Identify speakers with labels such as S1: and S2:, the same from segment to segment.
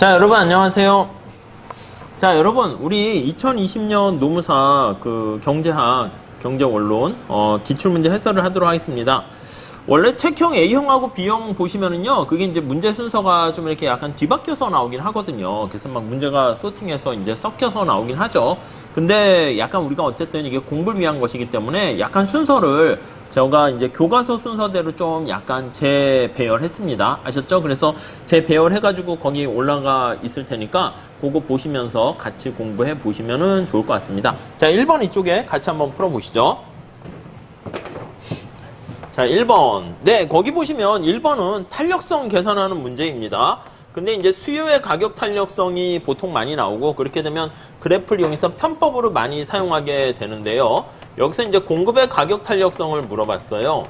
S1: 자, 여러분 안녕하세요. 자, 여러분 우리 2020년 노무사 경제학, 경제원론 기출문제 해설을 하도록 하겠습니다. 원래 책형 A형하고 B형 보시면은요, 그게 이제 문제 순서가 좀 이렇게 약간 뒤바뀌어서 나오긴 하거든요. 그래서 막 문제가 소팅해서 이제 섞여서 나오긴 하죠. 근데 약간 우리가 어쨌든 이게 공부를 위한 것이기 때문에 약간 순서를 제가 이제 교과서 순서대로 좀 약간 재배열했습니다. 아셨죠? 그래서 재배열해가지고 거기 올라가 있을 테니까 그거 보시면서 같이 공부해 보시면은 좋을 것 같습니다. 자, 1번 이쪽에 같이 한번 풀어보시죠. 자, 1번. 네, 거기 보시면 1번은 탄력성 계산하는 문제입니다. 근데 이제 수요의 가격 탄력성이 보통 많이 나오고, 그렇게 되면 그래프를 이용해서 편법으로 많이 사용하게 되는데요. 여기서 이제 공급의 가격 탄력성을 물어봤어요.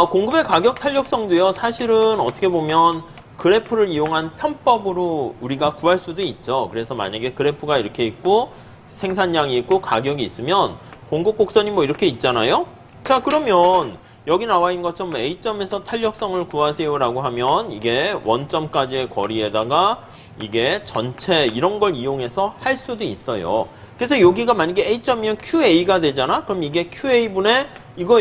S1: 공급의 가격 탄력성도요, 사실은 어떻게 보면 그래프를 이용한 편법으로 우리가 구할 수도 있죠. 그래서 만약에 그래프가 이렇게 있고, 생산량이 있고, 가격이 있으면 공급 곡선이 뭐 이렇게 있잖아요. 자, 그러면 여기 나와 있는 것처럼 A점에서 탄력성을 구하세요라고 하면 이게 원점까지의 거리에다가 이게 전체 이런 걸 이용해서 할 수도 있어요. 그래서 여기가 만약에 A점이면 QA가 되잖아? 그럼 이게 QA분의 이거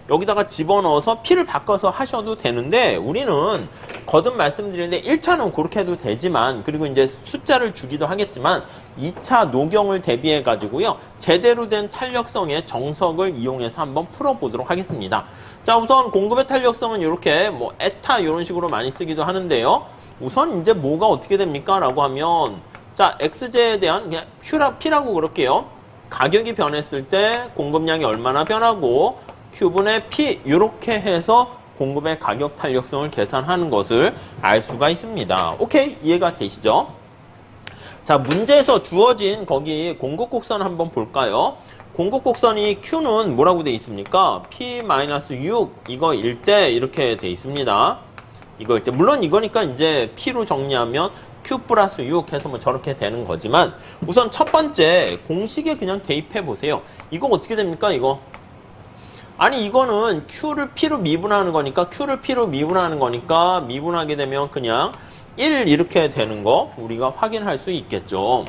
S1: 여기다가 집어넣어서 P를 바꿔서 하셔도 되는데, 우리는 거듭 말씀드리는데 1차는 그렇게 해도 되지만, 그리고 이제 숫자를 주기도 하겠지만 2차 노경을 대비해 가지고요, 제대로 된 탄력성의 정석을 이용해서 한번 풀어보도록 하겠습니다. 자, 우선 공급의 탄력성은 이렇게 뭐 에타 이런 식으로 많이 쓰기도 하는데요. 우선 이제 뭐가 어떻게 됩니까? 라고 하면, 자, XJ에 대한 그냥 P라고 그럴게요. 가격이 변했을 때 공급량이 얼마나 변하고 Q분의 P 이렇게 해서 공급의 가격 탄력성을 계산하는 것을 알 수가 있습니다. 오케이? 이해가 되시죠? 자, 문제에서 주어진 거기 공급 곡선 한번 볼까요? 공급 곡선이 Q는 뭐라고 돼 있습니까? P-6 이거일 때 이렇게 돼 있습니다. 이거일 때, 물론 이거니까 이제 P로 정리하면 Q 플러스 6 해서 뭐 저렇게 되는 거지만, 우선 첫 번째 공식에 그냥 대입해 보세요. 이거 어떻게 됩니까? 이거. 아니, 이거는 Q를 P로 미분하는 거니까, Q를 P로 미분하는 거니까, 미분하게 되면 그냥 1 이렇게 되는 거 우리가 확인할 수 있겠죠.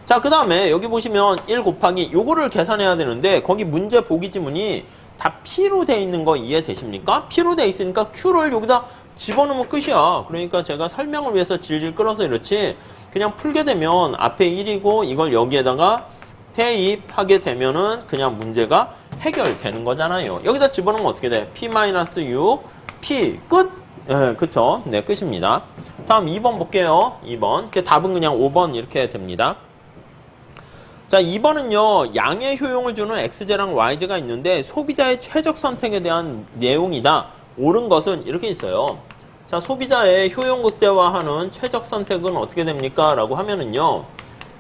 S1: 자, 그 다음에 여기 보시면 1 곱하기 요거를 계산해야 되는데, 거기 문제 보기 지문이 다 P로 돼 있는 거 이해되십니까? P로 돼 있으니까 Q를 여기다 집어넣으면 끝이야. 그러니까 제가 설명을 위해서 질질 끌어서 이렇지, 그냥 풀게 되면 앞에 1이고 이걸 여기에다가 대입하게 되면은 그냥 문제가 해결되는 거잖아요. 여기다 집어넣으면 어떻게 돼? P-6, P, 끝? 네, 그쵸? 네, 끝입니다. 다음 2번 볼게요. 2번. 답은 그냥 5번 이렇게 됩니다. 자, 2번은요, 양의 효용을 주는 XJ랑 YJ가 있는데 소비자의 최적 선택에 대한 내용이다. 옳은 것은 이렇게 있어요. 자, 소비자의 효용 극대화하는 최적 선택은 어떻게 됩니까? 라고 하면은요,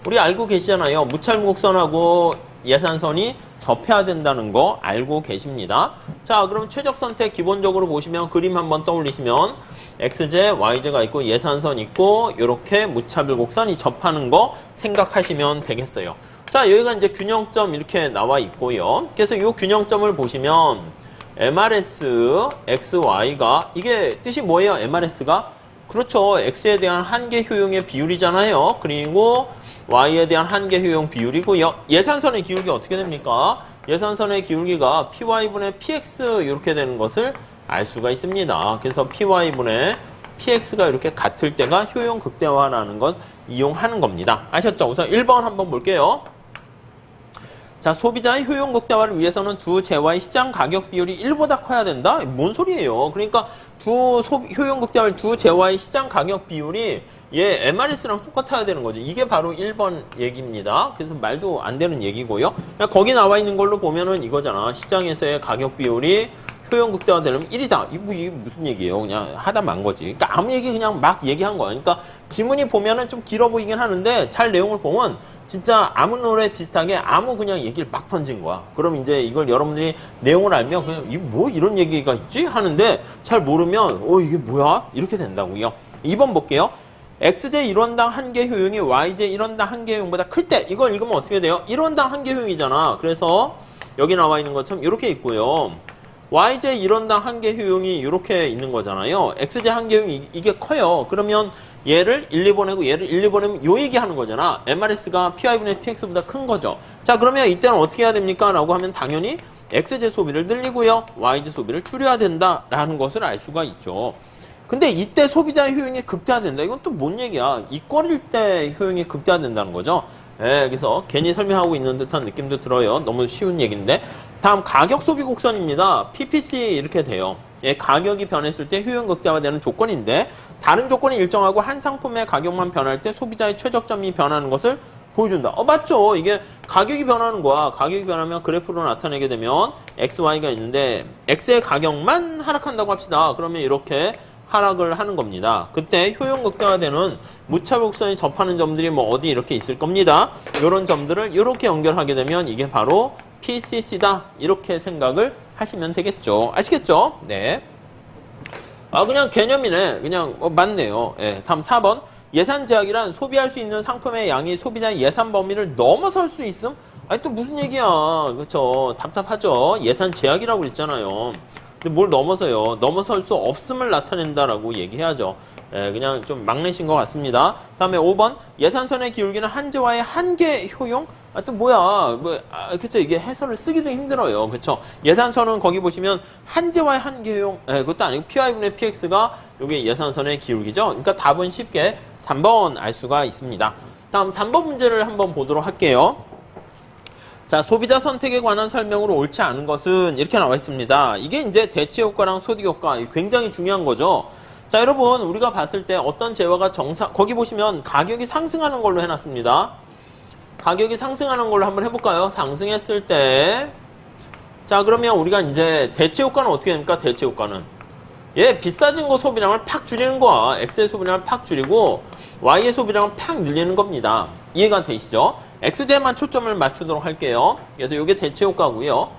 S1: 우리 알고 계시잖아요. 무찰곡선하고 예산선이 접해야 된다는 거 알고 계십니다. 자, 그럼 최적 선택 기본적으로 보시면 그림 한번 떠올리시면 XJ, YJ가 있고 예산선 있고 이렇게 무차별곡선이 접하는 거 생각하시면 되겠어요. 자, 여기가 이제 균형점 이렇게 나와 있고요. 그래서 이 균형점을 보시면 MRS, XY가 이게 뜻이 뭐예요? MRS가? 그렇죠. X에 대한 한계 효용의 비율이잖아요. 그리고 Y에 대한 한계 효용 비율이고요. 예산선의 기울기 어떻게 됩니까? 예산선의 기울기가 PY분의 PX 이렇게 되는 것을 알 수가 있습니다. 그래서 PY분의 PX가 이렇게 같을 때가 효용 극대화라는 것 이용하는 겁니다. 아셨죠? 우선 1번 한번 볼게요. 자, 소비자의 효용 극대화를 위해서는 두 재화의 시장 가격 비율이 1보다 커야 된다? 뭔 소리예요? 그러니까 효용 극대화를 두 재화의 시장 가격 비율이 얘 MRS랑 똑같아야 되는 거죠. 이게 바로 1번 얘기입니다. 그래서 말도 안 되는 얘기고요. 그냥 거기 나와 있는 걸로 보면은 이거잖아. 시장에서의 가격 비율이 효용 극대화 되려면 1이다. 이게 무슨 얘기예요? 그냥 하다 만 거지. 그러니까 아무 얘기 그냥 막 얘기한 거야. 그러니까 지문이 보면은 좀 길어 보이긴 하는데 잘 내용을 보면 진짜 아무 노래 비슷하게 아무 그냥 얘기를 막 던진 거야. 그럼 이제 이걸 여러분들이 내용을 알면 그냥 뭐 이런 얘기가 있지? 하는데 잘 모르면 이게 뭐야? 이렇게 된다고요. 2번 볼게요. XJ 1원당 한계 효용이 YJ 1원당 한계 효용보다 클 때 이걸 읽으면 어떻게 돼요? 1원당 한계 효용이잖아. 그래서 여기 나와 있는 것처럼 이렇게 있고요. yj 1원당 한계 효용이 이렇게 있는 거잖아요. xj 한계 효용이 이게 커요. 그러면 얘를 1, 2보내고 얘를 1, 2보내면 요 얘기하는 거잖아. MRS가 PY분의 PX보다 큰 거죠. 자, 그러면 이때는 어떻게 해야 됩니까? 라고 하면 당연히 xj 소비를 늘리고요. yj 소비를 줄여야 된다라는 것을 알 수가 있죠. 근데 이때 소비자의 효용이 극대화된다. 이건 또 뭔 얘기야? 이권일 때 효용이 극대화된다는 거죠. 예, 그래서 괜히 설명하고 있는 듯한 느낌도 들어요. 너무 쉬운 얘기인데. 다음 가격 소비 곡선입니다. PPC 이렇게 돼요. 예, 가격이 변했을 때 효용 극대화되는 조건인데 다른 조건이 일정하고 한 상품의 가격만 변할 때 소비자의 최저점이 변하는 것을 보여준다. 맞죠? 이게 가격이 변하는 거야. 가격이 변하면 그래프로 나타내게 되면 XY가 있는데 X의 가격만 하락한다고 합시다. 그러면 이렇게 하락을 하는 겁니다. 그때 효용 극대화되는 무차별 곡선이 접하는 점들이 뭐 어디 이렇게 있을 겁니다. 이런 점들을 이렇게 연결하게 되면 이게 바로 PCC다. 이렇게 생각을 하시면 되겠죠. 아시겠죠? 네. 그냥 개념이네. 그냥 맞네요. 예, 다음 4번. 예산 제약이란 소비할 수 있는 상품의 양이 소비자의 예산 범위를 넘어설 수 있음? 아니 또 무슨 얘기야. 그렇죠. 답답하죠. 예산 제약이라고 그랬잖아요. 근데 뭘 넘어서요? 넘어설 수 없음을 나타낸다라고 얘기해야죠. 예, 그냥 좀 막내신 것 같습니다. 다음에 5번. 예산선의 기울기는 한제와의 한계 효용? 또 뭐야. 그쵸. 이게 해설을 쓰기도 힘들어요. 그쵸. 예산선은 거기 보시면 한제와의 한계 효용. 예, 그것도 아니고 PY분의 PX가 여기 예산선의 기울기죠. 그러니까 답은 쉽게 3번 알 수가 있습니다. 다음 3번 문제를 한번 보도록 할게요. 자, 소비자 선택에 관한 설명으로 옳지 않은 것은 이렇게 나와 있습니다. 이게 이제 대체 효과랑 소득 효과 굉장히 중요한 거죠. 자, 여러분 우리가 봤을 때 어떤 재화가 거기 보시면 가격이 상승하는 걸로 해놨습니다. 가격이 상승하는 걸로 한번 해볼까요? 상승했을 때 자, 그러면 우리가 이제 대체 효과는 어떻게 됩니까? 대체 효과는 비싸진 거 소비량을 팍 줄이는 거야. X의 소비량을 팍 줄이고 Y의 소비량을 팍 늘리는 겁니다. 이해가 되시죠? XJ만 초점을 맞추도록 할게요. 그래서 이게 대체 효과고요.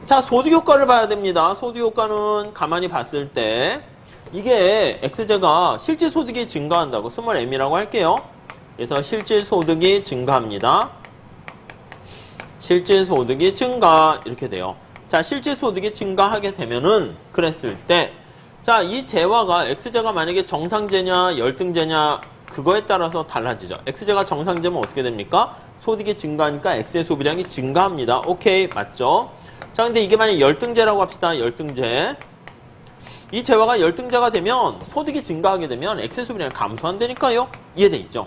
S1: 자, 소득 효과를 봐야 됩니다. 소득 효과는 가만히 봤을 때 이게 XJ가 실질 소득이 증가한다고 스몰 m이라고 할게요. 그래서 실질 소득이 증가합니다. 실질 소득이 증가 이렇게 돼요. 자, 실질 소득이 증가하게 되면은 그랬을 때 자, 이 재화가 X재가 만약에 정상재냐 열등재냐 그거에 따라서 달라지죠. X재가 정상재면 어떻게 됩니까? 소득이 증가하니까 X의 소비량이 증가합니다. 오케이, 맞죠? 자, 근데 이게 만약에 열등재라고 합시다. 열등재. 이 재화가 열등재가 되면 소득이 증가하게 되면 X의 소비량이 감소한다니까요. 이해되시죠?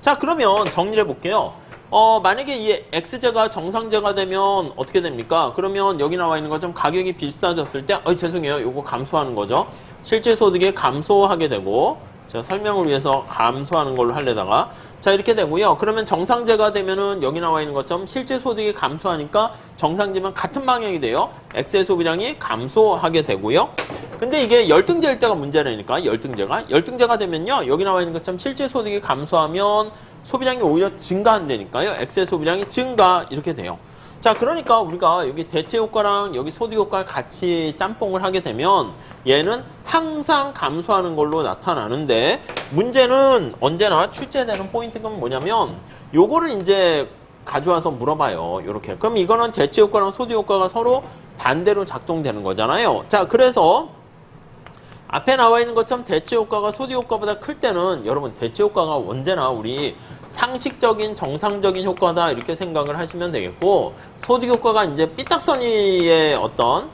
S1: 자, 그러면 정리를 해볼게요. 만약에 이 X재가 정상재가 되면 어떻게 됩니까? 그러면 여기 나와 있는 것처럼 가격이 비싸졌을 때, 죄송해요. 요거 감소하는 거죠. 실질 소득이 감소하게 되고, 제가 설명을 위해서 감소하는 걸로 하려다가, 자, 이렇게 되고요. 그러면 정상재가 되면은 여기 나와 있는 것처럼 실질 소득이 감소하니까 정상재면 같은 방향이 돼요. X의 소비량이 감소하게 되고요. 근데 이게 열등재일 때가 문제라니까, 열등재가 되면요. 여기 나와 있는 것처럼 실질 소득이 감소하면 소비량이 오히려 증가한다니까요. X의 소비량이 증가 이렇게 돼요. 자, 그러니까 우리가 여기 대체 효과랑 여기 소득 효과를 같이 짬뽕을 하게 되면 얘는 항상 감소하는 걸로 나타나는데 문제는 언제나 출제되는 포인트가 뭐냐면 요거를 이제 가져와서 물어봐요. 요렇게. 그럼 이거는 대체 효과랑 소득 효과가 서로 반대로 작동되는 거잖아요. 자, 그래서 앞에 나와 있는 것처럼 대체 효과가 소득 효과보다 클 때는 여러분 대체 효과가 언제나 우리 상식적인 정상적인 효과다 이렇게 생각을 하시면 되겠고 소득 효과가 이제 삐딱선이의 어떤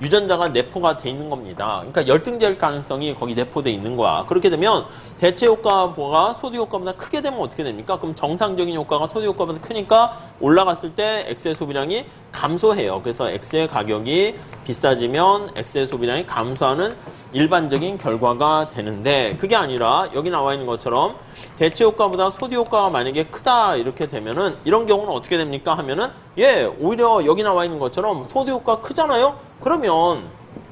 S1: 유전자가 내포가 돼 있는 겁니다. 그러니까 열등제일 가능성이 거기 내포돼 있는 거야. 그렇게 되면 대체 효과가 소득 효과보다 크게 되면 어떻게 됩니까? 그럼 정상적인 효과가 소득 효과보다 크니까 올라갔을 때 X의 소비량이 감소해요. 그래서 X의 가격이 비싸지면 X의 소비량이 감소하는 일반적인 결과가 되는데 그게 아니라 여기 나와 있는 것처럼 대체 효과보다 소득 효과가 만약에 크다 이렇게 되면은 이런 경우는 어떻게 됩니까? 하면은 오히려 여기 나와 있는 것처럼 소득 효과 크잖아요? 그러면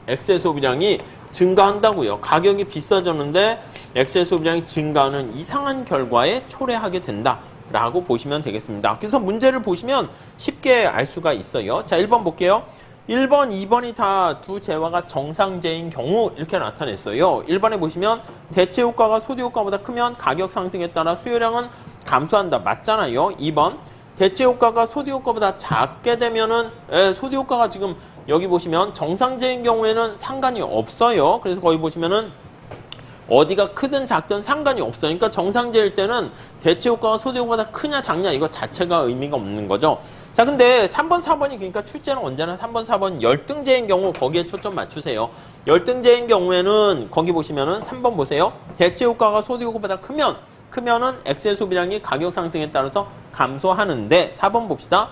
S1: X의 소비량이 증가한다고요. 가격이 비싸졌는데 X의 소비량이 증가하는 이상한 결과에 초래하게 된다라고 보시면 되겠습니다. 그래서 문제를 보시면 쉽게 알 수가 있어요. 자, 1번 볼게요. 1번, 2번이 다 두 재화가 정상재인 경우 이렇게 나타냈어요. 1번에 보시면 대체 효과가 소득 효과보다 크면 가격 상승에 따라 수요량은 감소한다. 맞잖아요. 2번, 대체 효과가 소득 효과보다 작게 되면은 소득 효과가 지금 여기 보시면 정상제인 경우에는 상관이 없어요. 그래서 거기 보시면은 어디가 크든 작든 상관이 없어요. 그러니까 정상제일 때는 대체 효과가 소대 효과보다 크냐 작냐 이거 자체가 의미가 없는 거죠. 자, 근데 3번, 4번이 그러니까 출제는 언제나 3번, 4번 열등제인 경우 거기에 초점 맞추세요. 열등제인 경우에는 거기 보시면은 3번 보세요. 대체 효과가 소대 효과보다 크면은 X의 소비량이 가격 상승에 따라서 감소하는데 4번 봅시다.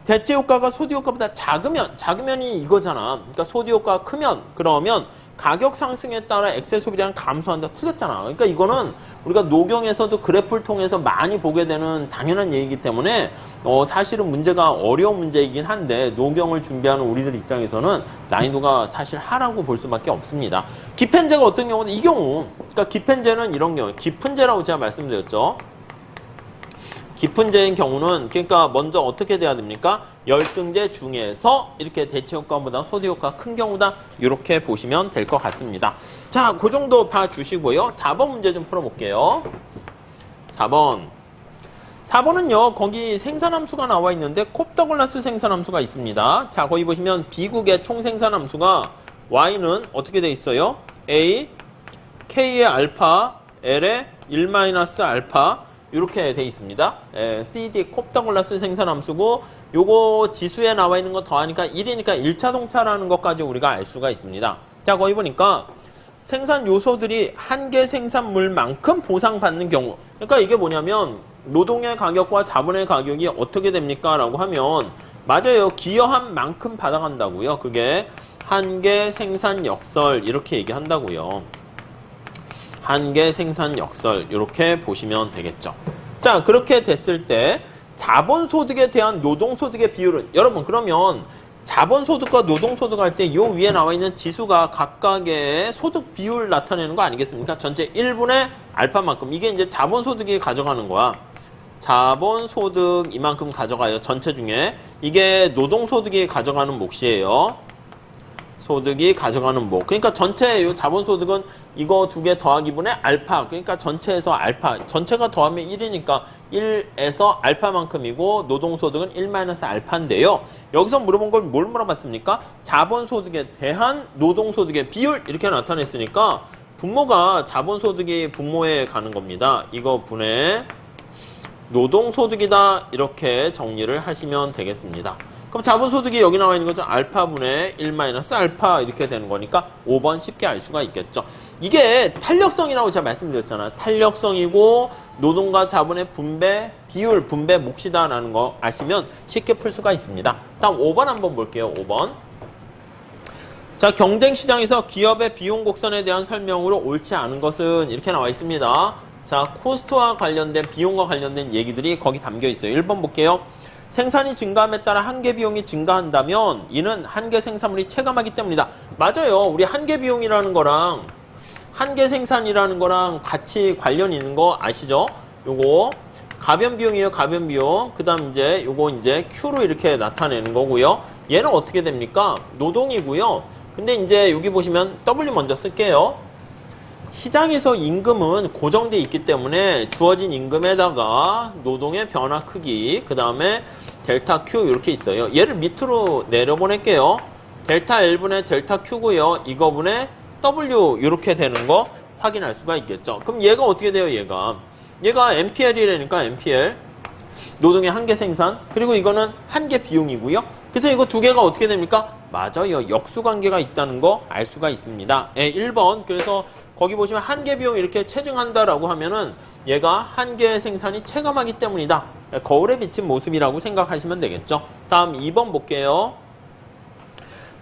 S1: 대체 효과가 소디 효과보다 작으면이 이거잖아. 그러니까 소디 효과가 크면 그러면 가격 상승에 따라 엑셀 소비량 감소한다. 틀렸잖아. 그러니까 이거는 우리가 녹용에서도 그래프를 통해서 많이 보게 되는 당연한 얘기이기 때문에 사실은 문제가 어려운 문제이긴 한데 녹용을 준비하는 우리들 입장에서는 난이도가 사실 하라고 볼 수밖에 없습니다. 기펜제가 어떤 경우는 이 경우, 그러니까 기펜제는 이런 경우, 깊은제라고 제가 말씀드렸죠. 깊은제인 경우는 그러니까 먼저 어떻게 돼야 됩니까? 열등제 중에서 이렇게 대체 효과보다 소대 효과가 큰 경우다. 이렇게 보시면 될 것 같습니다. 자, 그 정도 봐주시고요. 4번 문제 좀 풀어볼게요. 4번은요. 거기 생산함수가 나와 있는데 콥더글라스 생산함수가 있습니다. 자, 거기 보시면 B국의 총 생산함수가 Y는 어떻게 돼 있어요? A, K의 알파, L의 1-알파 이렇게 돼 있습니다. CD 콥더글라스 생산함수고 요거 지수에 나와 있는 거 더하니까 1이니까 1차동차라는 것까지 우리가 알 수가 있습니다. 자, 거기 보니까 생산 요소들이 한계 생산물만큼 보상받는 경우, 그러니까 이게 뭐냐면 노동의 가격과 자본의 가격이 어떻게 됩니까? 라고 하면 맞아요. 기여한 만큼 받아간다고요. 그게 한계 생산 역설 이렇게 얘기한다고요. 한계 생산 역설 이렇게 보시면 되겠죠. 자, 그렇게 됐을 때 자본소득에 대한 노동소득의 비율은 여러분 그러면 자본소득과 노동소득 할 때 요 위에 나와 있는 지수가 각각의 소득 비율 나타내는 거 아니겠습니까? 전체 1분의 알파만큼 이게 이제 자본소득이 가져가는 거야. 자본소득 이만큼 가져가요. 전체 중에 이게 노동소득이 가져가는 몫이에요. 소득이 가져가는 몫. 그러니까 전체 요 자본소득은 이거 두 개 더하기 분의 알파. 그러니까 전체에서 알파. 전체가 더하면 1이니까 1에서 알파만큼이고 노동소득은 1-알파인데요. 여기서 물어본 걸 뭘 물어봤습니까? 자본소득에 대한 노동소득의 비율 이렇게 나타냈으니까 분모가 자본소득이 분모에 가는 겁니다. 이거 분의 노동소득이다. 이렇게 정리를 하시면 되겠습니다. 그럼 자본소득이 여기 나와 있는 거죠. 알파분의 1-알파 이렇게 되는 거니까 5번 쉽게 알 수가 있겠죠. 이게 탄력성이라고 제가 말씀드렸잖아요. 탄력성이고 노동과 자본의 분배, 비율, 분배 몫이다라는 거 아시면 쉽게 풀 수가 있습니다. 다음 5번 한번 볼게요. 5번. 자, 경쟁시장에서 기업의 비용 곡선에 대한 설명으로 옳지 않은 것은 이렇게 나와 있습니다. 자, 코스트와 관련된 비용과 관련된 얘기들이 거기 담겨 있어요. 1번 볼게요. 생산이 증가함에 따라 한계 비용이 증가한다면 이는 한계 생산물이 체감하기 때문이다. 맞아요. 우리 한계 비용이라는 거랑 한계 생산이라는 거랑 같이 관련이 있는 거 아시죠? 요거 가변 비용이에요. 가변 비용. 그다음 이제 요거 이제 Q로 이렇게 나타내는 거고요. 얘는 어떻게 됩니까? 노동이고요. 근데 이제 여기 보시면 W 먼저 쓸게요. 시장에서 임금은 고정되어 있기 때문에 주어진 임금에다가 노동의 변화 크기, 그 다음에 델타 Q 이렇게 있어요. 얘를 밑으로 내려보낼게요. 델타 L분의 델타 Q고요. 이거분의 W 이렇게 되는 거 확인할 수가 있겠죠. 그럼 얘가 어떻게 돼요? 얘가 MPL이라니까 MPL. 노동의 한계 생산. 그리고 이거는 한계 비용이고요. 그래서 이거 두 개가 어떻게 됩니까? 맞아요. 역수관계가 있다는 거 알 수가 있습니다. 1번. 그래서 거기 보시면 한계 비용 이렇게 체증한다라고 하면은 얘가 한계 생산이 체감하기 때문이다. 거울에 비친 모습이라고 생각하시면 되겠죠. 다음 2번 볼게요.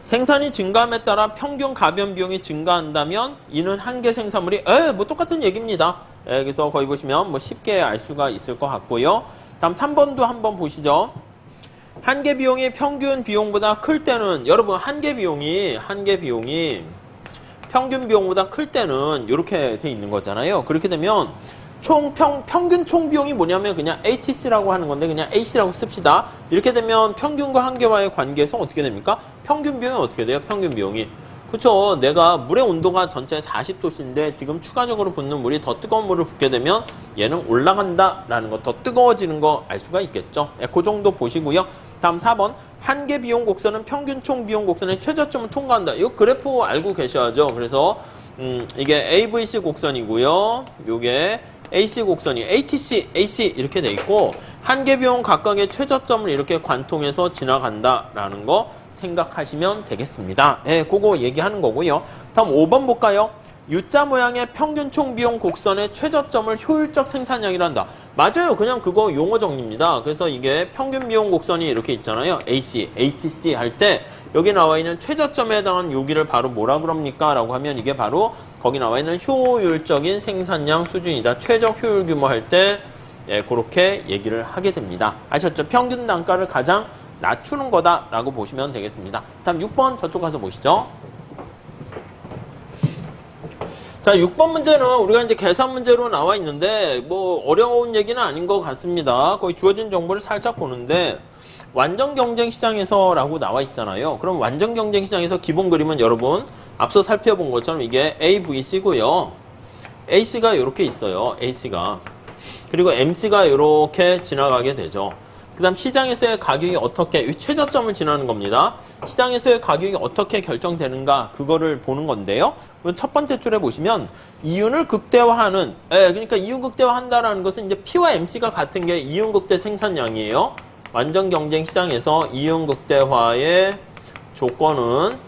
S1: 생산이 증가함에 따라 평균 가변 비용이 증가한다면 이는 한계 생산물이 뭐 똑같은 얘기입니다. 그래서 거기 보시면 뭐 쉽게 알 수가 있을 것 같고요. 다음 3번도 한번 보시죠. 한계 비용이 평균 비용보다 클 때는 여러분 한계 비용이 평균 비용보다 클 때는 이렇게 돼 있는 거잖아요. 그렇게 되면 평균 총 비용이 뭐냐면 그냥 ATC라고 하는 건데 그냥 AC라고 씁시다. 이렇게 되면 평균과 한계와의 관계에서 어떻게 됩니까? 평균 비용이 어떻게 돼요? 평균 비용이. 그렇죠. 내가 물의 온도가 전체 40도씨인데 지금 추가적으로 붓는 물이 더 뜨거운 물을 붓게 되면 얘는 올라간다라는 거, 더 뜨거워지는 거 알 수가 있겠죠. 그 정도 보시고요. 다음 4번. 한계 비용 곡선은 평균 총 비용 곡선의 최저점을 통과한다. 이 그래프 알고 계셔야죠. 그래서 이게 AVC 곡선이고요. 요게 AC 곡선이 ATC, AC 이렇게 돼 있고 한계 비용 각각의 최저점을 이렇게 관통해서 지나간다라는 거 생각하시면 되겠습니다. 예, 그거 얘기하는 거고요. 다음 5번 볼까요? U자 모양의 평균 총 비용 곡선의 최저점을 효율적 생산량이란다. 맞아요. 그냥 그거 용어 정리입니다. 그래서 이게 평균 비용 곡선이 이렇게 있잖아요. AC, ATC 할 때 여기 나와 있는 최저점에 해당하는 여기를 바로 뭐라 그럽니까? 라고 하면 이게 바로 거기 나와 있는 효율적인 생산량 수준이다. 최적 효율 규모 할 때 예, 그렇게 얘기를 하게 됩니다. 아셨죠? 평균 단가를 가장 낮추는 거다라고 보시면 되겠습니다. 다음 6번 저쪽 가서 보시죠. 자, 6번 문제는 우리가 이제 계산 문제로 나와 있는데 뭐 어려운 얘기는 아닌 것 같습니다. 거의 주어진 정보를 살짝 보는데 완전 경쟁 시장에서 라고 나와 있잖아요. 그럼 완전 경쟁 시장에서 기본 그림은 여러분 앞서 살펴본 것처럼 이게 AVC고요. AC가 이렇게 있어요. AC가. 그리고 MC가 이렇게 지나가게 되죠. 그 다음 시장에서의 가격이 어떻게 최저점을 지나는 겁니다. 시장에서의 가격이 어떻게 결정되는가 그거를 보는 건데요. 첫 번째 줄에 보시면 이윤을 극대화하는 그러니까 이윤 극대화한다라는 것은 이제 P와 MC가 같은 게 이윤 극대 생산량이에요. 완전 경쟁 시장에서 이윤 극대화의 조건은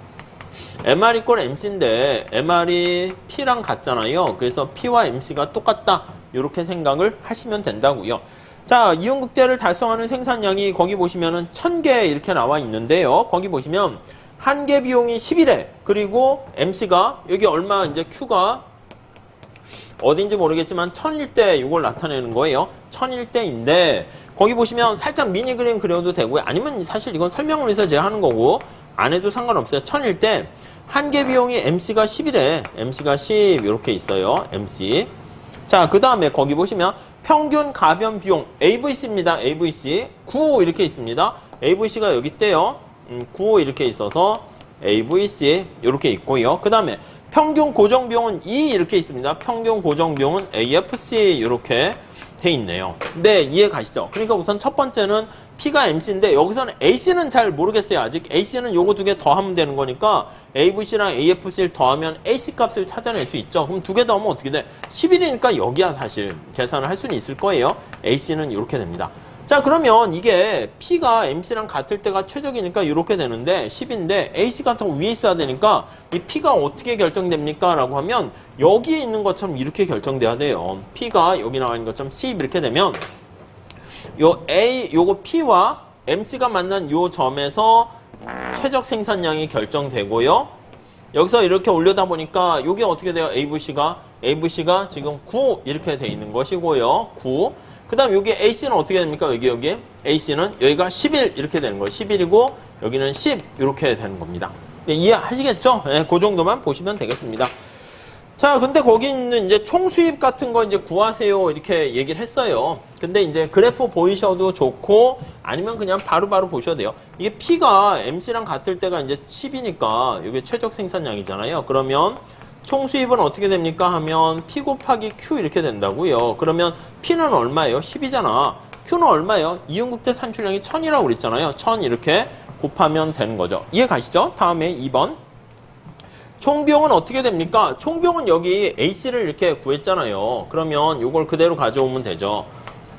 S1: MR 이꼴 MC인데 MR이 P랑 같잖아요. 그래서 P와 MC가 똑같다. 이렇게 생각을 하시면 된다고요. 자, 이윤 극대를 달성하는 생산량이 거기 보시면은 1000개 이렇게 나와 있는데요. 거기 보시면 한계 비용이 11회, 그리고 MC가 여기 얼마 이제 Q가 어딘지 모르겠지만 1000일대 이걸 나타내는 거예요. 1000일대인데 거기 보시면 살짝 미니 그림 그려도 되고요. 아니면 사실 이건 설명을 위해서 제가 하는 거고 안 해도 상관없어요. 1000일대 한계 비용이 MC가 10이래. MC가 10 이렇게 있어요. MC. 자, 그 다음에 거기 보시면 평균 가변 비용 AVC입니다. AVC 9 이렇게 있습니다. AVC가 여기 있대요. 9 이렇게 있어서 AVC 이렇게 있고요. 그 다음에 평균 고정 비용은 2 이렇게 있습니다. 평균 고정 비용은 AFC 이렇게 돼 있네요. 네, 이해 가시죠? 그러니까 우선 첫 번째는 P가 MC인데 여기서는 AC는 잘 모르겠어요. 아직 AC는 요거 두 개 더하면 되는 거니까 AVC랑 AFC를 더하면 AC 값을 찾아낼 수 있죠. 그럼 두 개 더하면 어떻게 돼? 11이니까 여기야 사실 계산을 할 수는 있을 거예요. AC는 이렇게 됩니다. 자, 그러면 이게 P가 MC랑 같을 때가 최적이니까 이렇게 되는데 10인데 AC가 더 위에 있어야 되니까 이 P가 어떻게 결정됩니까? 라고 하면 여기에 있는 것처럼 이렇게 결정돼야 돼요. P가 여기 나와 있는 것처럼 10 이렇게 되면 요거 P와 MC가 만난 요 점에서 최적 생산량이 결정되고요. 여기서 이렇게 올려다 보니까 요게 어떻게 돼요? AVC가 지금 9 이렇게 돼 있는 것이고요. 9. 그 다음 여기 AC는 어떻게 됩니까? 여기 AC는 여기가 11 이렇게 되는 거예요. 11이고 여기는 10 이렇게 되는 겁니다. 네, 이해하시겠죠? 네, 그 정도만 보시면 되겠습니다. 자, 근데 거기 있는 이제 총 수입 같은 거 이제 구하세요 이렇게 얘기를 했어요. 근데 이제 그래프 보이셔도 좋고 아니면 그냥 바로바로 보셔도 돼요. 이게 P가 MC랑 같을 때가 이제 10이니까 이게 최적 생산량이잖아요. 그러면 총 수입은 어떻게 됩니까? 하면 P 곱하기 Q 이렇게 된다고요. 그러면 P는 얼마예요? 10이잖아. Q는 얼마예요? 이윤극대 산출량이 1000이라고 그랬잖아요. 1000 이렇게 곱하면 되는 거죠. 이해 가시죠? 다음에 2번. 총비용은 어떻게 됩니까? 총비용은 여기 AC를 이렇게 구했잖아요. 그러면 이걸 그대로 가져오면 되죠.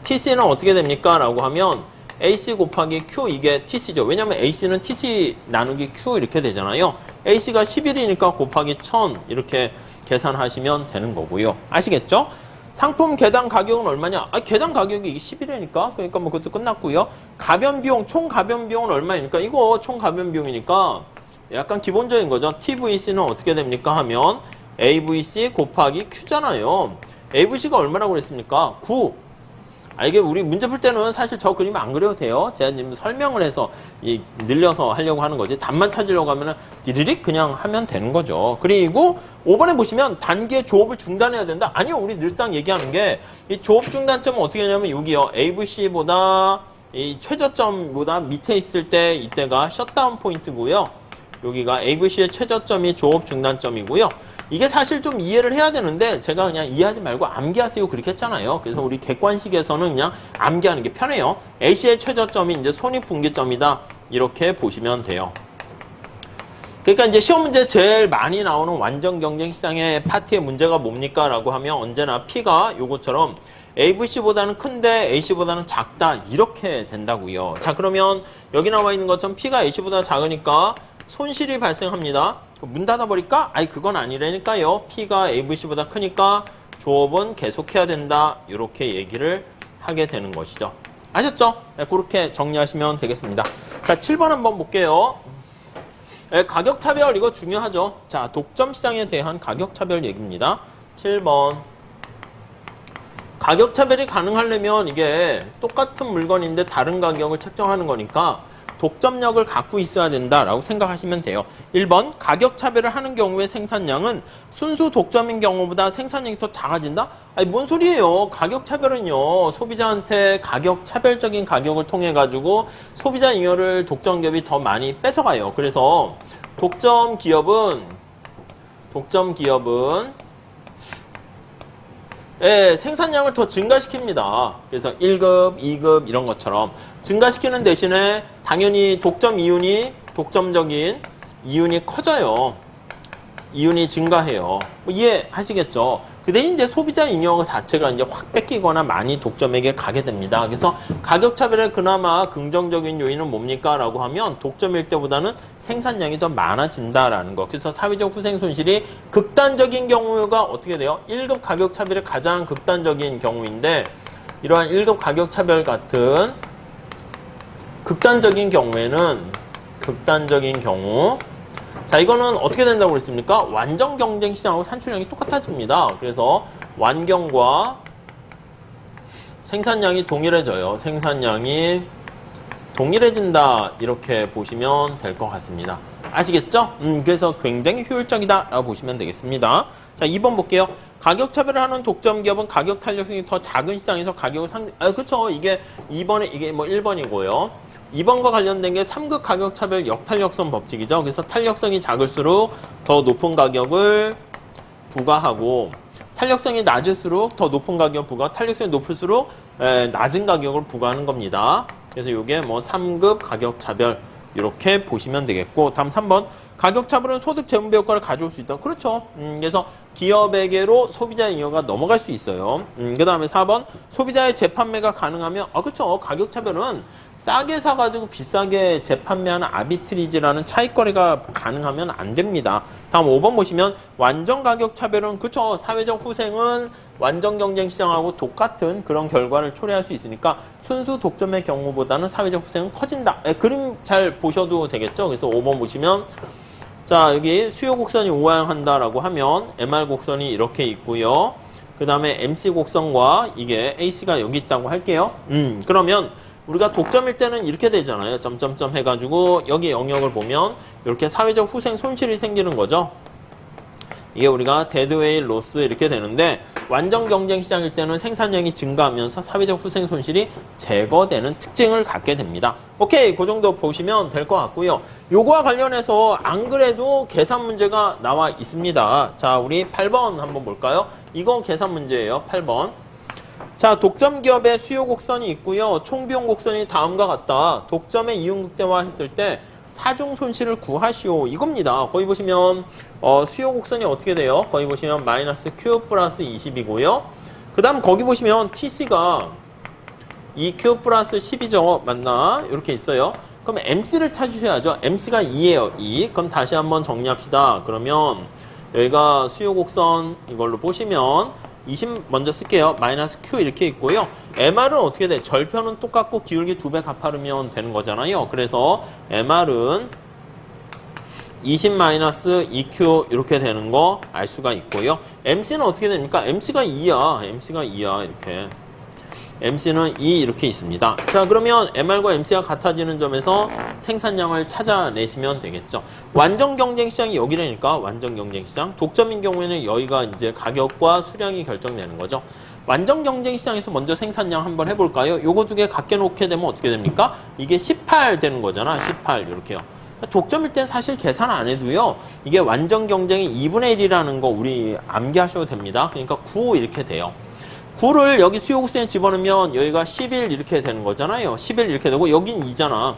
S1: TC는 어떻게 됩니까? 라고 하면 AC 곱하기 Q 이게 TC죠. 왜냐면 AC는 TC 나누기 Q 이렇게 되잖아요. AC가 11이니까 곱하기 1000 이렇게 계산하시면 되는 거고요. 아시겠죠? 상품 개당 가격은 얼마냐? 개당 가격이 이게 11이니까 그러니까 뭐 그것도 끝났고요. 가변 비용, 총 가변 비용은 얼마입니까? 이거 총 가변 비용이니까 약간 기본적인 거죠. TVC는 어떻게 됩니까? 하면 AVC 곱하기 Q잖아요. AVC가 얼마라고 그랬습니까? 9. 이게 우리 문제 풀 때는 사실 저 그림 안 그려도 돼요. 제가 지금 설명을 해서 늘려서 하려고 하는 거지. 답만 찾으려고 하면은 디리릭 그냥 하면 되는 거죠. 그리고 5번에 보시면 단계 조업을 중단해야 된다. 아니요, 우리 늘상 얘기하는 게 이 조업 중단점은 어떻게 하냐면 여기요. AVC보다 이 최저점보다 밑에 있을 때 이때가 셧다운 포인트고요. 여기가 AVC의 최저점이 조업 중단점이고요. 이게 사실 좀 이해를 해야 되는데 제가 그냥 이해하지 말고 암기하세요 그렇게 했잖아요. 그래서 우리 객관식에서는 그냥 암기하는 게 편해요. A씨의 최저점이 이제 손익분기점이다. 이렇게 보시면 돼요. 그러니까 이제 시험 문제 제일 많이 나오는 완전 경쟁 시장의 파트의 문제가 뭡니까? 라고 하면 언제나 P가 요것처럼 AVC보다는 큰데 AC보다는 작다. 이렇게 된다고요. 자, 그러면 여기 나와 있는 것처럼 P가 AC보다 작으니까 손실이 발생합니다. 문 닫아버릴까? 아니, 그건 아니라니까요. P가 AVC보다 크니까 조업은 계속해야 된다. 이렇게 얘기를 하게 되는 것이죠. 아셨죠? 네, 그렇게 정리하시면 되겠습니다. 자, 7번 한번 볼게요. 네, 가격차별 이거 중요하죠. 자, 독점시장에 대한 가격차별 얘기입니다. 7번. 가격차별이 가능하려면 이게 똑같은 물건인데 다른 가격을 책정하는 거니까 독점력을 갖고 있어야 된다라고 생각하시면 돼요. 1번 가격차별을 하는 경우에 생산량은 순수 독점인 경우보다 생산량이 더 작아진다? 아니 뭔 소리예요. 가격차별은요. 소비자한테 가격차별적인 가격을 통해 가지고 소비자 잉여를 독점 기업이 더 많이 뺏어가요. 그래서 독점 기업은 예, 생산량을 더 증가시킵니다. 그래서 1급, 2급 이런 것처럼 증가시키는 대신에 당연히 독점적인 이윤이 커져요. 이윤이 증가해요. 뭐 이해하시겠죠? 그 대신 이제 소비자 잉여 자체가 이제 확 뺏기거나 많이 독점에게 가게 됩니다. 그래서 가격 차별의 그나마 긍정적인 요인은 뭡니까? 라고 하면 독점일 때보다는 생산량이 더 많아진다라는 거. 그래서 사회적 후생 손실이 극단적인 경우가 어떻게 돼요? 1급 가격 차별의 가장 극단적인 경우인데 이러한 1급 가격 차별 같은 극단적인 경우 자, 이거는 어떻게 된다고 그랬습니까? 완전 경쟁 시장하고 산출량이 똑같아집니다. 그래서 완경과 생산량이 동일해져요. 생산량이 동일해진다. 이렇게 보시면 될 것 같습니다. 아시겠죠? 그래서 굉장히 효율적이다라고 보시면 되겠습니다. 자, 2번 볼게요. 가격 차별을 하는 독점 기업은 가격 탄력성이 더 작은 시장에서 가격을 그쵸. 이게 2번에 이게 뭐 1번이고요. 2번과 관련된 게 3급 가격 차별 역탄력성 법칙이죠. 그래서 탄력성이 작을수록 더 높은 가격을 부과하고 탄력성이 낮을수록 더 높은 가격을 부과, 탄력성이 높을수록 낮은 가격을 부과하는 겁니다. 그래서 이게 뭐 3급 가격 차별 이렇게 보시면 되겠고, 다음 3번. 가격 차별은 소득 재분배 효과를 가져올 수 있다. 그렇죠. 그래서 기업에게로 소비자 잉여가 넘어갈 수 있어요. 그 다음에 4번. 소비자의 재판매가 가능하면, 그렇죠. 가격 차별은 싸게 사가지고 비싸게 재판매하는 아비트리지라는 차익거래가 가능하면 안 됩니다. 다음 5번 보시면 완전 가격 차별은, 그렇죠. 사회적 후생은 완전 경쟁 시장하고 똑같은 그런 결과를 초래할 수 있으니까 순수 독점의 경우보다는 사회적 후생은 커진다. 그림 잘 보셔도 되겠죠. 그래서 5번 보시면 자, 여기 수요 곡선이 우하향한다라고 하면 MR 곡선이 이렇게 있고요. 그 다음에 MC 곡선과 이게 AC가 여기 있다고 할게요. 그러면 우리가 독점일 때는 이렇게 되잖아요. 점점점 해가지고 여기 영역을 보면 이렇게 사회적 후생 손실이 생기는 거죠. 이게 우리가 데드웨일 로스 이렇게 되는데 완전 경쟁 시장일 때는 생산량이 증가하면서 사회적 후생 손실이 제거되는 특징을 갖게 됩니다. 오케이, 그 정도 보시면 될 것 같고요. 요거와 관련해서 안 그래도 계산 문제가 나와 있습니다. 자, 우리 8번 한번 볼까요? 이건 계산 문제예요. 8번. 자, 독점 기업의 수요 곡선이 있고요. 총 비용 곡선이 다음과 같다. 독점의 이윤 극대화 했을 때 사중 손실을 구하시오. 이겁니다. 거기 보시면 수요 곡선이 어떻게 돼요? 거기 보시면 마이너스 Q 플러스 20이고요. 그 다음 거기 보시면 TC가 2Q 플러스 10이죠. 맞나? 이렇게 있어요. 그럼 MC를 찾으셔야죠. MC가 2예요. 2. 그럼 다시 한번 정리합시다. 그러면 여기가 수요 곡선 이걸로 보시면 20 먼저 쓸게요. 마이너스 Q 이렇게 있고요. MR은 어떻게 돼? 절편은 똑같고 기울기 2배 갚아르면 되는 거잖아요. 그래서 MR은 20 마이너스 2Q 이렇게 되는 거 알 수가 있고요. MC는 어떻게 됩니까? MC가 2야. MC가 2야. 이렇게. MC는 2 이렇게 있습니다. 자, 그러면 MR과 MC가 같아지는 점에서 생산량을 찾아내시면 되겠죠. 완전 경쟁 시장이 여기라니까 완전 경쟁 시장. 독점인 경우에는 여기가 이제 가격과 수량이 결정되는 거죠. 완전 경쟁 시장에서 먼저 생산량 한번 해볼까요? 요거 두 개 갖게 놓게 되면 어떻게 됩니까? 이게 18 되는 거잖아. 18 이렇게요. 독점일 땐 사실 계산 안 해도요. 이게 완전 경쟁이 2분의 1이라는 거 우리 암기하셔도 됩니다. 그러니까 9 이렇게 돼요. 9를 여기 수요 곡선에 집어넣으면 여기가 11 이렇게 되는 거잖아요. 11 이렇게 되고 여긴 2잖아.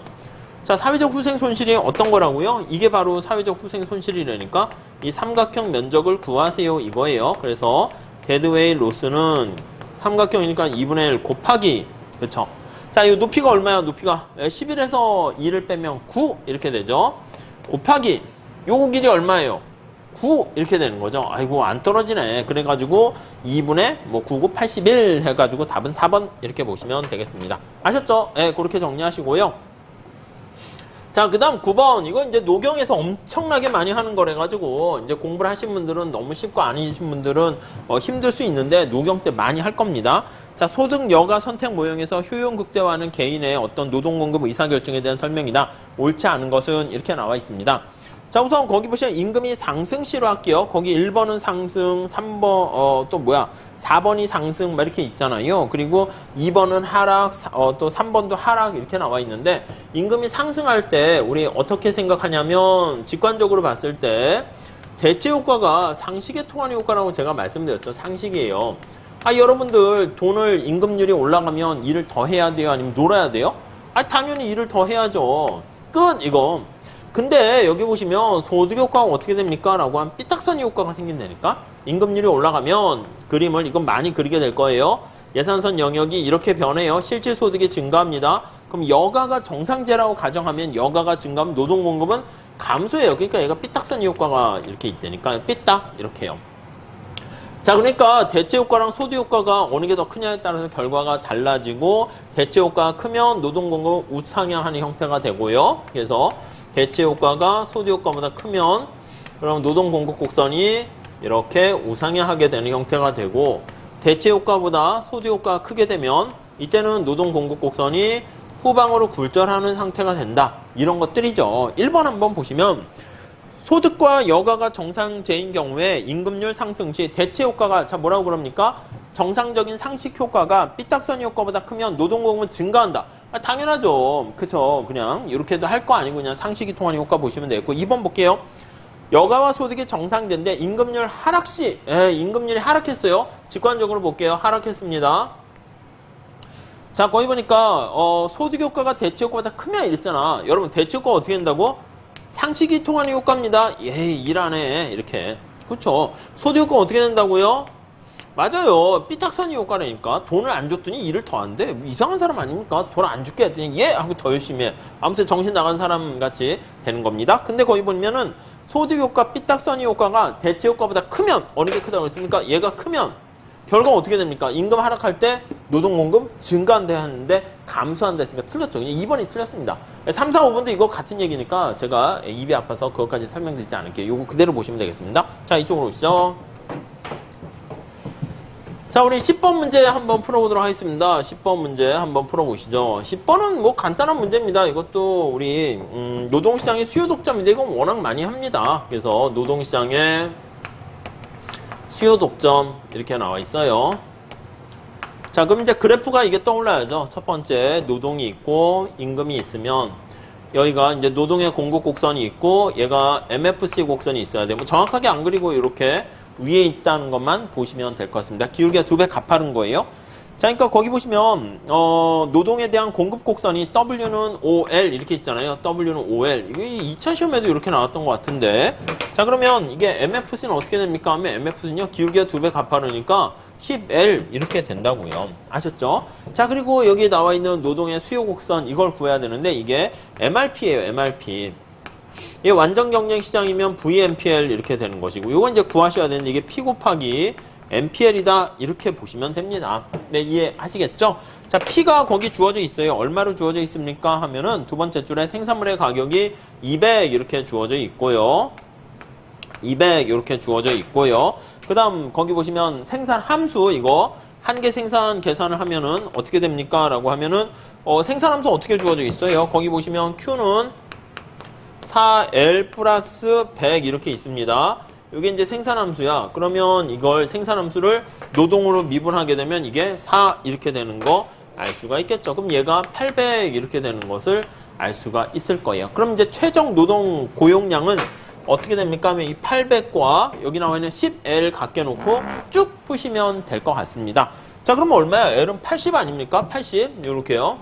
S1: 자, 사회적 후생 손실이 어떤 거라고요? 이게 바로 사회적 후생 손실이라니까 이 삼각형 면적을 구하세요 이거예요. 그래서 데드웨이 로스는 삼각형이니까 2분의 1 곱하기 그렇죠. 자, 이 높이가 얼마야? 높이가 11에서 2를 빼면 9 이렇게 되죠. 곱하기 요거 길이 얼마예요? 9 이렇게 되는 거죠. 아이고 안 떨어지네. 그래가지고 2분의 9, 9, 81 해가지고 답은 4번 이렇게 보시면 되겠습니다. 아셨죠? 네, 그렇게 정리하시고요. 자, 그 다음 9번. 이건 이제 노경에서 엄청나게 많이 하는 거래가지고, 이제 공부를 하신 분들은 너무 쉽고 아니신 분들은 힘들 수 있는데, 노경 때 많이 할 겁니다. 자, 소득 여가 선택 모형에서 효용 극대화하는 개인의 어떤 노동 공급 의사결정에 대한 설명이다. 옳지 않은 것은 이렇게 나와 있습니다. 자, 우선 거기 보시면 임금이 상승시로 할게요. 거기 1번은 상승, 3번, 4번이 상승, 막 이렇게 있잖아요. 그리고 2번은 하락, 또 3번도 하락 이렇게 나와 있는데, 임금이 상승할 때 우리 어떻게 생각하냐면, 직관적으로 봤을 때, 대체 효과가 상식에 통하는 효과라고 제가 말씀드렸죠. 상식이에요. 아, 여러분들 돈을 임금률이 올라가면 일을 더 해야 돼요? 아니면 놀아야 돼요? 아, 당연히 일을 더 해야죠. 끝! 이거. 근데 여기 보시면 소득 효과가 어떻게 됩니까? 라고 하면 삐딱선이 효과가 생긴다니까? 임금률이 올라가면 그림을 이건 많이 그리게 될 거예요. 예산선 영역이 이렇게 변해요. 실질 소득이 증가합니다. 그럼 여가가 정상제라고 가정하면 여가가 증가하면 노동 공급은 감소해요. 그러니까 얘가 삐딱선이 효과가 이렇게 있다니까. 삐딱 이렇게요. 자, 그러니까 대체 효과랑 소득 효과가 어느 게 더 크냐에 따라서 결과가 달라지고 대체 효과가 크면 노동 공급은 우상향하는 형태가 되고요. 그래서 대체 효과가 소득 효과보다 크면 그럼 노동 공급 곡선이 이렇게 우상향하게 되는 형태가 되고 대체 효과보다 소득 효과가 크게 되면 이때는 노동 공급 곡선이 후방으로 굴절하는 상태가 된다. 이런 것들이죠. 1번 한번 보시면 소득과 여가가 정상제인 경우에 임금률 상승 시 대체 효과가 자 뭐라고 그럽니까? 정상적인 상식 효과가 삐딱선 효과보다 크면 노동 공급은 증가한다. 아, 당연하죠. 그쵸. 그냥 이렇게도 할 거 아니고 그냥 상식이 통하는 효과 보시면 되겠고 2번 볼게요. 여가와 소득이 정상인데 임금률 하락 시 임금률이 하락했어요. 직관적으로 볼게요. 하락했습니다. 자, 거기 보니까 소득 효과가 대체 효과보다 크면 이랬잖아. 여러분 대체 효과가 어떻게 된다고? 상식이 통하는 효과입니다. 일 안 해. 이렇게. 그쵸. 소득 효과가 어떻게 된다고요? 맞아요. 삐딱선이 효과라니까. 돈을 안 줬더니 일을 더 안 돼. 이상한 사람 아닙니까? 돈 안 줄게 했더니 예! 하고 더 열심히 해. 아무튼 정신 나간 사람 같이 되는 겁니다. 근데 거기 보면은 소득 효과, 삐딱선이 효과가 대체 효과보다 크면 어느 게 크다고 했습니까? 얘가 크면 결과가 어떻게 됩니까? 임금 하락할 때 노동 공급 증가한다 하는데 감소한다 했으니까 틀렸죠. 그냥 2번이 틀렸습니다. 3, 4, 5번도 이거 같은 얘기니까 제가 입이 아파서 그것까지 설명드리지 않을게요. 이거 그대로 보시면 되겠습니다. 자, 이쪽으로 오시죠. 자, 우리 10번 문제 한번 풀어보도록 하겠습니다. 10번 문제 한번 풀어보시죠. 10번은 뭐 간단한 문제입니다. 이것도 우리 노동시장의 수요 독점인데 이건 워낙 많이 합니다. 그래서 노동시장의 수요 독점 이렇게 나와 있어요. 자, 그럼 이제 그래프가 이게 떠올라야죠. 첫 번째 노동이 있고 임금이 있으면 여기가 이제 노동의 공급 곡선이 있고 얘가 MFC 곡선이 있어야 돼요. 뭐 정확하게 안 그리고 이렇게 위에 있다는 것만 보시면 될 것 같습니다. 기울기가 2배 가파른 거예요. 자, 그러니까 거기 보시면 노동에 대한 공급 곡선이 W는 OL 이렇게 있잖아요. W는 OL. 이게 2차 시험에도 이렇게 나왔던 것 같은데. 자, 그러면 이게 MFC는 어떻게 됩니까? 하면 MFC는요. 기울기가 2배 가파르니까 10L 이렇게 된다고요. 아셨죠? 자, 그리고 여기에 나와 있는 노동의 수요 곡선 이걸 구해야 되는데 이게 MRP예요. MRP. 이게 완전 경쟁 시장이면 VMPL 이렇게 되는 것이고 이건 이제 구하셔야 되는데 이게 P 곱하기 MPL이다 이렇게 보시면 됩니다. 네, 이해하시겠죠? 자, P가 거기 주어져 있어요. 얼마로 주어져 있습니까? 하면은 두 번째 줄에 생산물의 가격이 200 이렇게 주어져 있고요. 200 이렇게 주어져 있고요. 그 다음 거기 보시면 생산 함수 이거 한 개 생산 계산을 하면은 어떻게 됩니까? 라고 하면은 생산 함수 어떻게 주어져 있어요? 거기 보시면 Q는 4L 플러스 100 이렇게 있습니다. 이게 이제 생산함수야. 그러면 이걸 생산함수를 노동으로 미분하게 되면 이게 4 이렇게 되는 거 알 수가 있겠죠. 그럼 얘가 800 이렇게 되는 것을 알 수가 있을 거예요. 그럼 이제 최적 노동 고용량은 어떻게 됩니까? 하면 이 800과 여기 나와 있는 10L 갖게 놓고 쭉 푸시면 될 것 같습니다. 자, 그러면 얼마야? L은 80 아닙니까? 80. 요렇게요.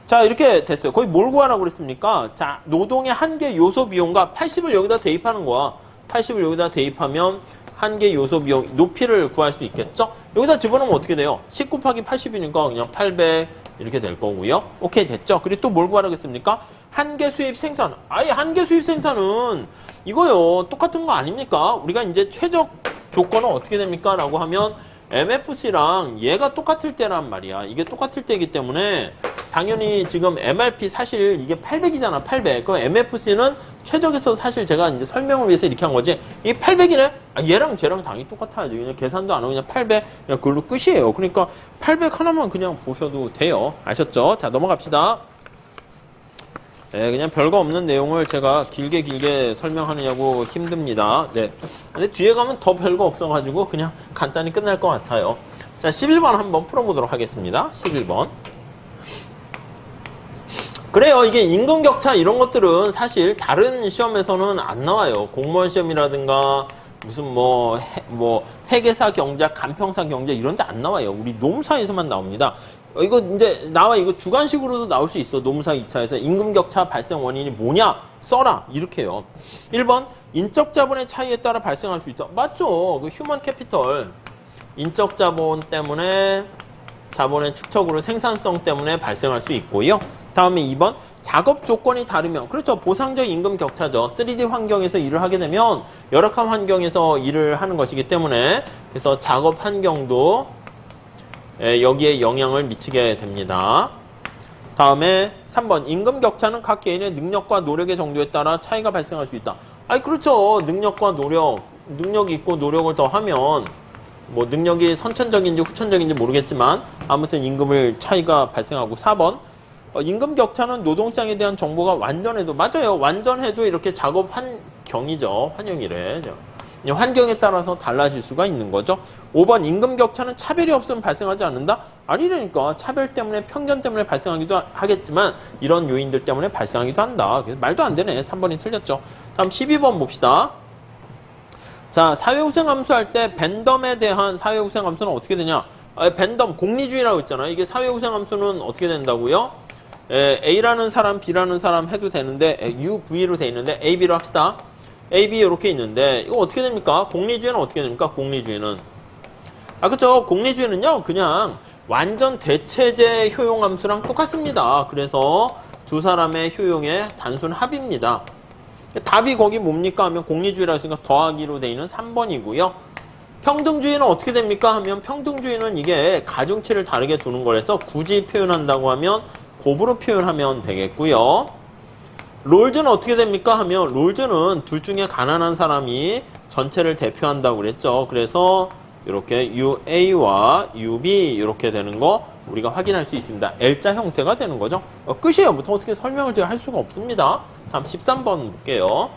S1: 자, 이렇게 됐어요. 거의 뭘 구하라고 그랬습니까? 자, 노동의 한계 요소 비용과 80을 여기다 대입하는 거야. 80을 여기다 대입하면 한계 요소 비용 높이를 구할 수 있겠죠? 여기다 집어넣으면 어떻게 돼요? 10 곱하기 80이니까 그냥 800 이렇게 될 거고요. 오케이, 됐죠? 그리고 또 뭘 구하라고 했습니까? 한계 수입 생산. 아예 한계 수입 생산은 이거요. 똑같은 거 아닙니까? 우리가 이제 최적 조건은 어떻게 됩니까? 라고 하면 MFC랑 얘가 똑같을 때란 말이야. 이게 똑같을 때이기 때문에 당연히 지금 MRP 사실 이게 800이잖아, 800. 그럼 MFC는 최적에서 사실 제가 이제 설명을 위해서 이렇게 한 거지. 이 800이네? 아, 얘랑 쟤랑 당연히 똑같아야지. 그냥 계산도 안 하고 그냥 800, 그냥 그걸로 끝이에요. 그러니까 800 하나만 그냥 보셔도 돼요. 아셨죠? 자, 넘어갑시다. 네, 그냥 별거 없는 내용을 제가 길게 설명하느냐고 힘듭니다. 네. 근데 뒤에 가면 더 별거 없어가지고 그냥 간단히 끝날 것 같아요. 자, 11번 한번 풀어보도록 하겠습니다. 11번. 그래요. 이게 임금격차 이런 것들은 사실 다른 시험에서는 안 나와요. 공무원 시험이라든가 무슨 뭐 회계사 경제, 간평사 경제 이런 데 안 나와요. 우리 노무사에서만 나옵니다. 이거 이제 나와. 이거 주관식으로도 나올 수 있어. 노무사 2차에서 임금격차 발생 원인이 뭐냐? 써라. 이렇게요. 1번 인적 자본의 차이에 따라 발생할 수 있다. 맞죠. 그 휴먼 캐피털. 인적 자본 때문에 자본의 축적으로 생산성 때문에 발생할 수 있고요. 다음에 2번 작업 조건이 다르면, 그렇죠. 보상적 임금 격차죠. 3D 환경에서 일을 하게 되면 열악한 환경에서 일을 하는 것이기 때문에 그래서 작업 환경도 여기에 영향을 미치게 됩니다. 다음에 3번 임금 격차는 각 개인의 능력과 노력의 정도에 따라 차이가 발생할 수 있다. 아니 그렇죠. 능력과 노력, 능력이 있고 노력을 더 하면 뭐 능력이 선천적인지 후천적인지 모르겠지만 아무튼 임금을 차이가 발생하고. 4번 임금 격차는 노동시장에 대한 정보가 완전해도, 맞아요. 완전해도 이렇게 작업 환경이죠. 환경이래. 환경에 따라서 달라질 수가 있는 거죠. 5번 임금 격차는 차별이 없으면 발생하지 않는다? 아니라니까. 차별 때문에, 편견 때문에 발생하기도 하겠지만 이런 요인들 때문에 발생하기도 한다. 그래서 말도 안 되네. 3번이 틀렸죠. 다음 12번 봅시다. 자, 사회후생함수 할 때 벤덤에 대한 사회후생함수는 어떻게 되냐? 벤덤, 공리주의라고 했잖아요. 이게 사회후생함수는 어떻게 된다고요? A라는 사람, B라는 사람 해도 되는데 U, V로 돼 있는데 A, B로 합시다. A, B 이렇게 있는데 이거 어떻게 됩니까? 공리주의는 어떻게 됩니까? 공리주의는 그렇죠. 공리주의는요 그냥 완전 대체제 효용함수랑 똑같습니다. 그래서 두 사람의 효용의 단순 합입니다. 답이 거기 뭡니까 하면 공리주의라고 했으니까 더하기로 돼 있는 3번이고요. 평등주의는 어떻게 됩니까 하면 평등주의는 이게 가중치를 다르게 두는 거라서 굳이 표현한다고 하면 곱으로 표현하면 되겠고요. 롤즈는 어떻게 됩니까 하면 롤즈는 둘 중에 가난한 사람이 전체를 대표한다고 그랬죠. 그래서 이렇게 UA와 UB 이렇게 되는 거 우리가 확인할 수 있습니다. L자 형태가 되는 거죠. 끝이에요. 뭐 어떻게 설명을 제가 할 수가 없습니다. 다음 13번 볼게요.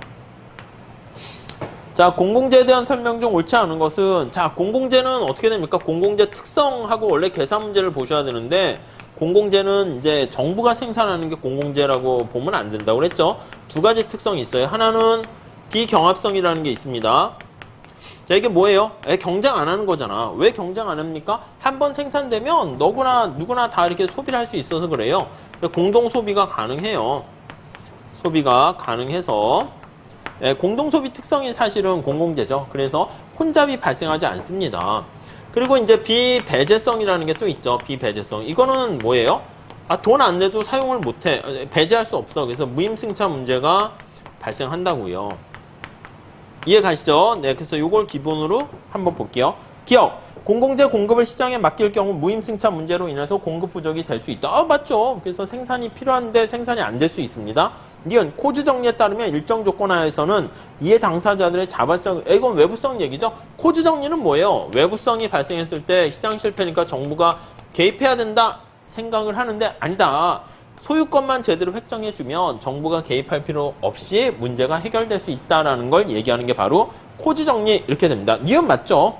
S1: 자, 공공재에 대한 설명 중 옳지 않은 것은, 자, 공공재는 어떻게 됩니까? 공공재 특성하고 원래 계산 문제를 보셔야 되는데 공공재는 이제 정부가 생산하는 게 공공재라고 보면 안 된다고 그랬죠. 두 가지 특성이 있어요. 하나는 비경합성이라는 게 있습니다. 자, 이게 뭐예요? 경쟁 안 하는 거잖아. 왜 경쟁 안 합니까? 한번 생산되면 누구나 다 이렇게 소비를 할 수 있어서 그래요. 공동 소비가 가능해요. 소비가 가능해서 공동 소비 특성이 사실은 공공재죠. 그래서 혼잡이 발생하지 않습니다. 그리고 이제 비배제성이라는 게 또 있죠. 비배제성. 이거는 뭐예요? 돈 안 내도 사용을 못해. 배제할 수 없어. 그래서 무임승차 문제가 발생한다고요. 이해 가시죠? 네, 그래서 이걸 기본으로 한번 볼게요. 기억. 공공재 공급을 시장에 맡길 경우 무임승차 문제로 인해서 공급 부족이 될 수 있다. 맞죠. 그래서 생산이 필요한데 생산이 안 될 수 있습니다. 니은 코즈 정리에 따르면 일정 조건 하에서는 이해 당사자들의 자발성, 이건 외부성 얘기죠. 코즈 정리는 뭐예요? 외부성이 발생했을 때 시장 실패니까 정부가 개입해야 된다 생각을 하는데 아니다. 소유권만 제대로 획정해주면 정부가 개입할 필요 없이 문제가 해결될 수 있다는 걸 얘기하는 게 바로 코즈 정리 이렇게 됩니다. 니은 맞죠?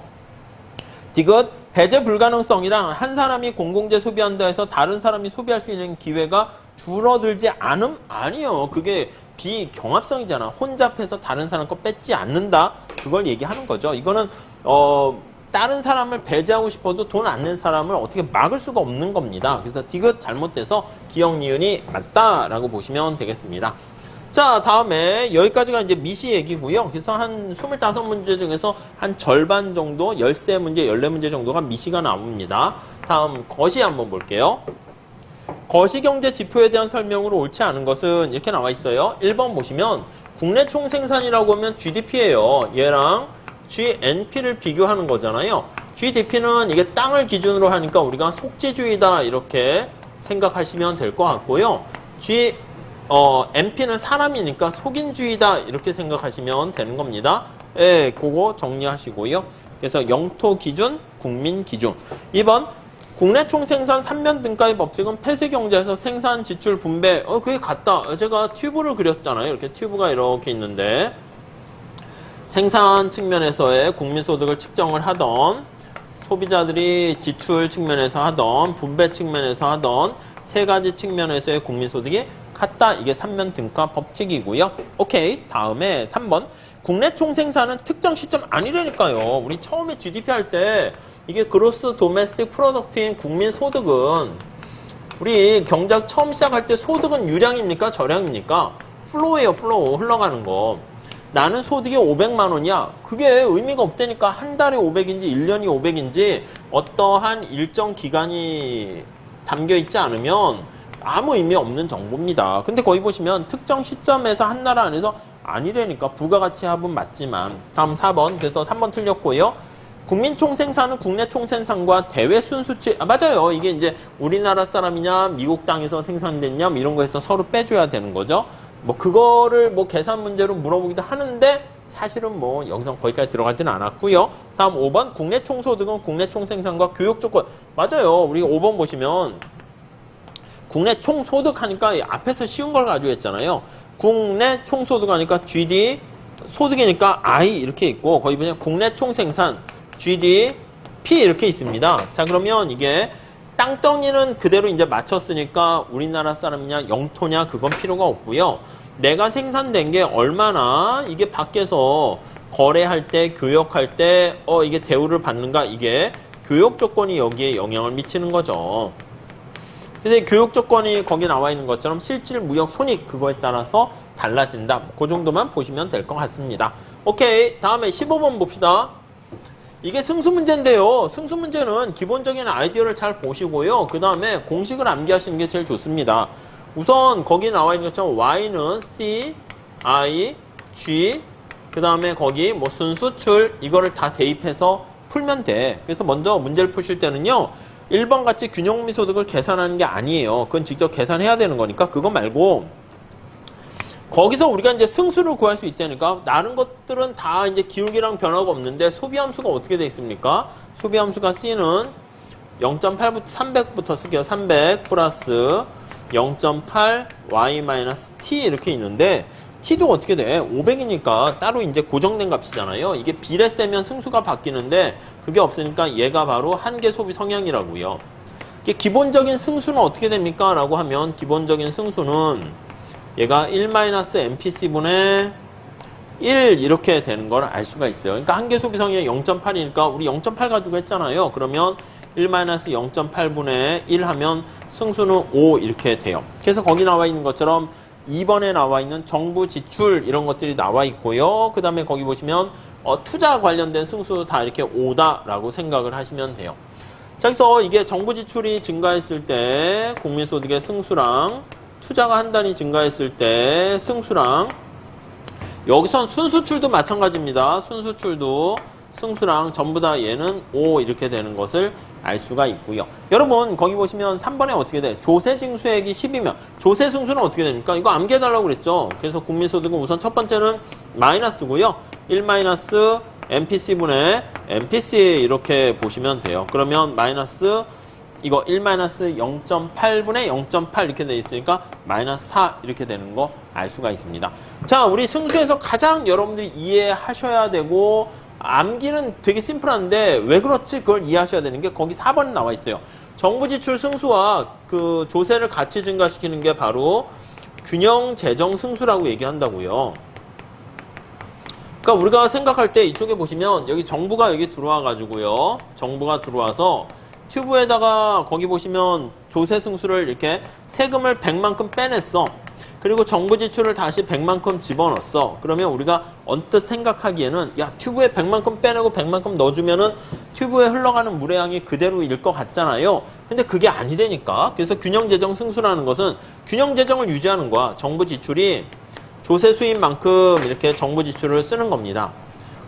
S1: 디귿 배제 불가능성이랑 한 사람이 공공재 소비한다 해서 다른 사람이 소비할 수 있는 기회가 줄어들지 않음? 아니요. 그게 비경합성이잖아. 혼잡해서 다른 사람 거 뺏지 않는다. 그걸 얘기하는 거죠. 이거는 다른 사람을 배제하고 싶어도 돈 안 낸 사람을 어떻게 막을 수가 없는 겁니다. 그래서 디귿 잘못돼서 기역 니은이 맞다라고 보시면 되겠습니다. 자, 다음에 여기까지가 이제 미시 얘기고요. 그래서 한 25문제 중에서 한 절반 정도, 13문제, 14문제 정도가 미시가 나옵니다. 다음 거시 한번 볼게요. 거시경제 지표에 대한 설명으로 옳지 않은 것은 이렇게 나와 있어요. 1번 보시면 국내 총생산이라고 하면 GDP예요. 얘랑 GNP를 비교하는 거잖아요. GDP는 이게 땅을 기준으로 하니까 우리가 속지주의다 이렇게 생각하시면 될 것 같고요. NP는 사람이니까 속인주의다 이렇게 생각하시면 되는 겁니다. 예, 그거 정리하시고요. 그래서 영토 기준, 국민 기준. 2번 국내 총생산 3면 등가의 법칙은 폐쇄경제에서 생산, 지출, 분배. 그게 같다. 제가 튜브를 그렸잖아요. 이렇게 튜브가 이렇게 있는데 생산 측면에서의 국민소득을 측정을 하던 소비자들이 지출 측면에서 하던 분배 측면에서 하던 세 가지 측면에서의 국민소득이 같다. 이게 3면 등가 법칙이고요. 오케이. 다음에 3번. 국내 총생산은 특정 시점 아니라니까요. 우리 처음에 GDP 할 때 이게 그로스 도메스틱 프로덕트인 국민소득은 우리 경작 처음 시작할 때 소득은 유량입니까? 저량입니까? 플로우예요. 플로우. 흘러가는 거. 나는 소득이 500만 원이야. 그게 의미가 없다니까. 한 달에 500인지 1년이 500인지 어떠한 일정 기간이 담겨있지 않으면 아무 의미 없는 정보입니다. 근데 거기 보시면 특정 시점에서 한 나라 안에서 아니라니까. 부가가치 합은 맞지만. 다음 4번. 그래서 3번 틀렸고요. 국민 총생산은 국내 총생산과 대외 순수치. 맞아요. 이게 이제 우리나라 사람이냐 미국 땅에서 생산됐냐 뭐 이런 거에서 서로 빼줘야 되는 거죠. 뭐 그거를 뭐 계산 문제로 물어보기도 하는데 사실은 뭐 여기서 거기까지 들어가지는 않았고요. 다음 5번. 국내 총소득은 국내 총생산과 교육 조건. 맞아요. 우리 5번 보시면 국내 총소득 하니까 앞에서 쉬운 걸 가지고 했잖아요. 국내 총소득 하니까 GD, 소득이니까 I 이렇게 있고 거기 보면 국내 총생산, GD, P 이렇게 있습니다. 자, 그러면 이게 땅덩이는 그대로 이제 맞췄으니까 우리나라 사람이냐 영토냐 그건 필요가 없고요. 내가 생산된 게 얼마나 이게 밖에서 거래할 때, 교역할 때 이게 대우를 받는가, 이게 교역 조건이 여기에 영향을 미치는 거죠. 그래서 교육 조건이 거기 나와 있는 것처럼 실질 무역 손익 그거에 따라서 달라진다. 그 정도만 보시면 될 것 같습니다. 오케이. 다음에 15번 봅시다. 이게 승수 문제인데요. 승수 문제는 기본적인 아이디어를 잘 보시고요. 그 다음에 공식을 암기하시는 게 제일 좋습니다. 우선 거기 나와 있는 것처럼 y는 c, i, g 그 다음에 거기 뭐 순수출 이거를 다 대입해서 풀면 돼. 그래서 먼저 문제를 푸실 때는요. 1번 같이 균형미소득을 계산하는 게 아니에요. 그건 직접 계산해야 되는 거니까 그거 말고 거기서 우리가 이제 승수를 구할 수 있다니까. 다른 것들은 다 이제 기울기랑 변화가 없는데 소비함수가 어떻게 돼 있습니까? 소비함수가 C는 0.8부터 300부터 쓸게요. 300 플러스 0.8 y-t 이렇게 있는데 t도 어떻게 돼? 500이니까 따로 이제 고정된 값이잖아요. 이게 비례 세면 승수가 바뀌는데 그게 없으니까 얘가 바로 한계 소비 성향이라고요. 이게 기본적인 승수는 어떻게 됩니까? 라고 하면 기본적인 승수는 얘가 1-MPC분의 1 이렇게 되는 걸 알 수가 있어요. 그러니까 한계 소비 성향이 0.8이니까 우리 0.8 가지고 했잖아요. 그러면 1-0.8분의 1 하면 승수는 5 이렇게 돼요. 그래서 거기 나와 있는 것처럼 2번에 나와 있는 정부 지출 이런 것들이 나와 있고요. 그 다음에 거기 보시면 투자 관련된 승수 다 이렇게 5다라고 생각을 하시면 돼요. 자, 그래서 이게 정부 지출이 증가했을 때 국민소득의 승수랑 투자가 한 단위 증가했을 때 승수랑 여기선 순수출도 마찬가지입니다. 순수출도 승수랑 전부 다 얘는 5 이렇게 되는 것을 알 수가 있고요. 여러분 거기 보시면 3번에 어떻게 돼? 조세징수액이 10이면 조세승수는 어떻게 됩니까? 이거 암기해달라고 그랬죠. 그래서 국민소득은 우선 첫 번째는 마이너스고요. 1-MPC분의 MPC 이렇게 보시면 돼요. 그러면 마이너스 이거 1-0.8분의 0.8 이렇게 돼 있으니까 마이너스 4 이렇게 되는 거 알 수가 있습니다. 자, 우리 승수에서 가장 여러분들이 이해하셔야 되고 암기는 되게 심플한데 왜 그렇지? 그걸 이해하셔야 되는 게 거기 4번 나와 있어요. 정부 지출 승수와 그 조세를 같이 증가시키는 게 바로 균형 재정 승수라고 얘기한다고요. 그러니까 우리가 생각할 때 이쪽에 보시면 여기 정부가 여기 들어와 가지고요. 정부가 들어와서 튜브에다가 거기 보시면 조세 승수를 이렇게 세금을 100만큼 빼냈어. 그리고 정부 지출을 다시 100만큼 집어넣었어. 그러면 우리가 언뜻 생각하기에는 야, 튜브에 100만큼 빼내고 100만큼 넣어주면은 튜브에 흘러가는 물의 양이 그대로일 것 같잖아요. 근데 그게 아니라니까. 그래서 균형재정 승수라는 것은 균형재정을 유지하는 거야. 정부 지출이 조세 수입만큼 이렇게 정부 지출을 쓰는 겁니다.